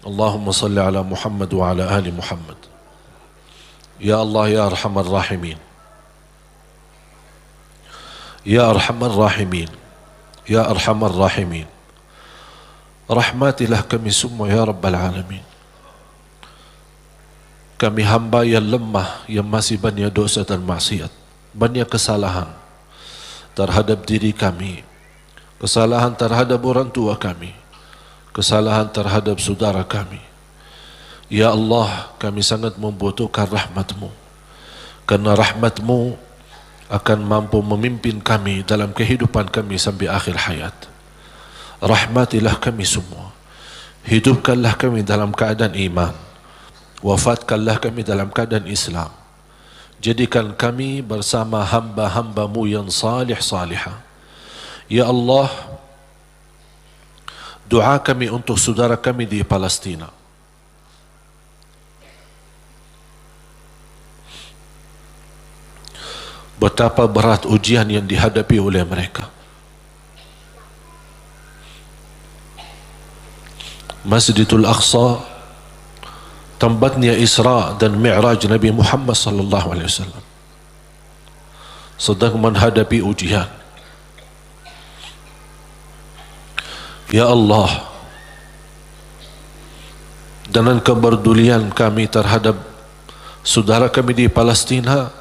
S2: Allahumma salli ala Muhammad wa ala ali Muhammad. Ya Allah ya arhamar rahimin. Ya arhamar rahimin. Ya arhamar rahimin. Rahmatilah kami semua ya Rabbal Alamin. Kami hamba yang lemah, yang masih banyak dosa dan maksiat, banyak kesalahan terhadap diri kami, kesalahan terhadap orang tua kami, kesalahan terhadap saudara kami. Ya Allah, kami sangat membutuhkan rahmat-Mu, karena rahmat-Mu akan mampu memimpin kami dalam kehidupan kami sampai akhir hayat. Rahmatilah kami semua, hidupkanlah kami dalam keadaan iman, wafatkanlah kami dalam keadaan Islam. Jadikan kami bersama hamba-hamba-Mu yang salih-salihah. Ya Allah, doa kami untuk saudara kami di Palestina. Betapa berat ujian yang dihadapi oleh mereka. Masjidul Aqsa, tempatnya Isra dan Mi'raj Nabi Muhammad sallallahu alaihi wasallam, sedang menghadapi ujian. Ya Allah, dengan kepedulian kami terhadap saudara kami di Palestina,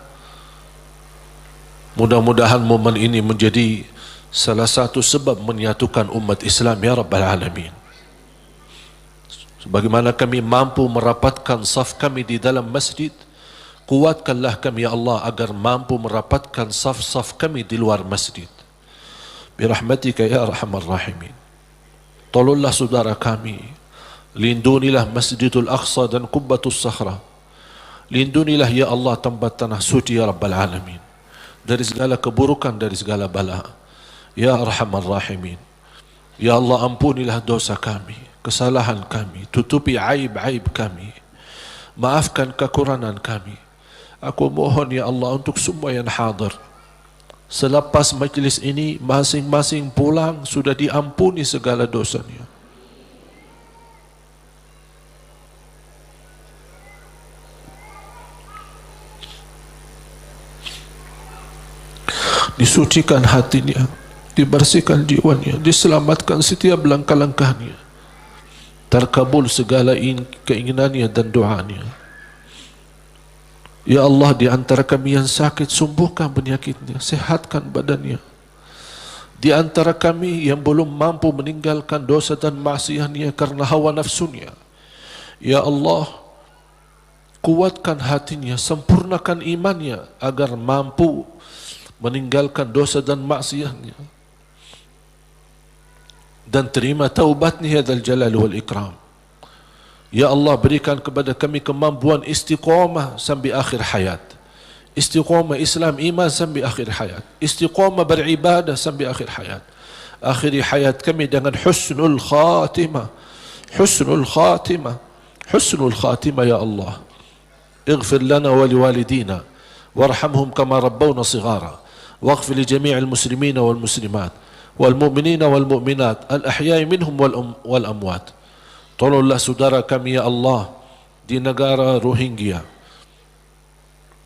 S2: mudah-mudahan momen ini menjadi salah satu sebab menyatukan umat Islam ya Rabbal Alamin. Sebagaimana kami mampu merapatkan saf kami di dalam masjid, kuatkanlah kami ya Allah agar mampu merapatkan saf-saf kami di luar masjid. Birahmatika ya arhamar rahimin. Tolonglah saudara kami, lindunilah Masjidul Aqsa dan Qubbatus Sakhra. Lindunilah ya Allah tempat tanah suci ya Rabbal Alamin dari segala keburukan, dari segala bala. Ya arhamar rahimin. Ya Allah, ampunilah dosa kami, kesalahan kami, tutupi aib-aib kami, maafkan kekurangan kami. Aku mohon ya Allah untuk semua yang hadir, selepas majlis ini masing-masing pulang sudah diampuni segala dosanya. Disucikan hatinya, dibersihkan jiwanya, diselamatkan setiap langkah-langkahnya, terkabul segala keinginannya dan doanya. Ya Allah, di antara kami yang sakit, sembuhkan penyakitnya, sehatkan badannya. Di antara kami yang belum mampu meninggalkan dosa dan maksiatnya karena hawa nafsunya, ya Allah, kuatkan hatinya, sempurnakan imannya agar mampu meninggalkan dosa dan maksiatnya, dan terima taubatnya ya Dzal Jalal wal Ikram. Ya Allah, berikan kepada kami kemampuan istiqamah sampai akhir hayat, istiqamah Islam iman sampai akhir hayat, istiqamah beribadah sampai akhir hayat. Akhiri hayat kami dengan husnul khatimah, husnul khatimah, husnul khatimah ya Allah. Ighfir lana wa liwalidina وارحمهم كما ربونا صغارا واغفر لجميع المسلمين والمسلمات والمؤمنين والمؤمنات الأحياء منهم والأموات. Tolonglah saudara kami ya Allah di negara Rohingya,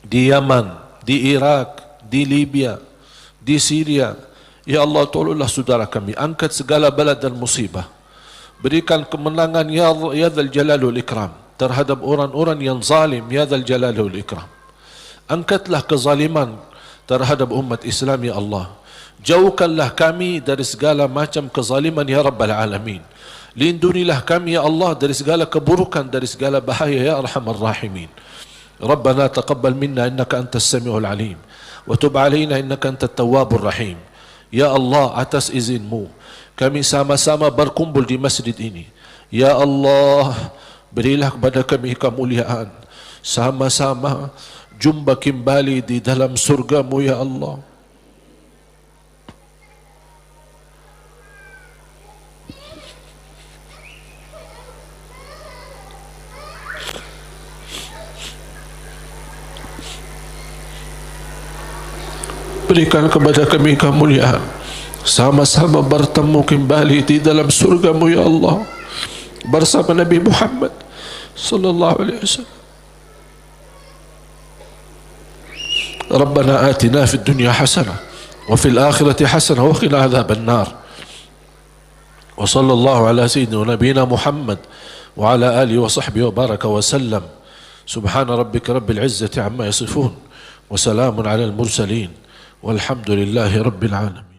S2: di Yaman, di Iraq, di Libya, di Syria. Ya Allah, tolonglah saudara kami, angkat segala bala dan musibah. Berikan kemenangan ya Allah, ya Dzal Jalali wal Ikram terhadap orang-orang yang zalim, ya Dzal Jalali wal Ikram. Angkatlah kezaliman terhadap umat Islam ya Allah. Jauhkanlah kami dari segala macam kezaliman ya Rabbal Alamin. Lindungilah kami ya Allah dari segala keburukan, dari segala bahaya ya Arhamar Rahimin. Rabbana taqabbal minna innaka antas samiul alim wa tub alaina innaka antat tawwabur rahim. Ya Allah, atas izinmu kami sama-sama berkumpul di masjid ini. Ya Allah, berilah kepada kami kemuliaan, sama-sama jumpa kembali di dalam surgamu ya Allah. Berikan kepada kami kemuliaan, sama-sama bertemu kembali di dalam surgamu ya Allah bersama Nabi Muhammad sallallahu alaihi wasallam. Rabbana atina fid dunya hasanah wa fil akhirati hasanah wa qina adzaban nar. Wa sallallahu ala sayyidina nabiyina Muhammad wa ala alihi wa sahbihi wa baraka wa sallam. Subhana rabbika rabbil izzati amma yasifun wa salamun ala al mursalin والحمد لله رب العالمين.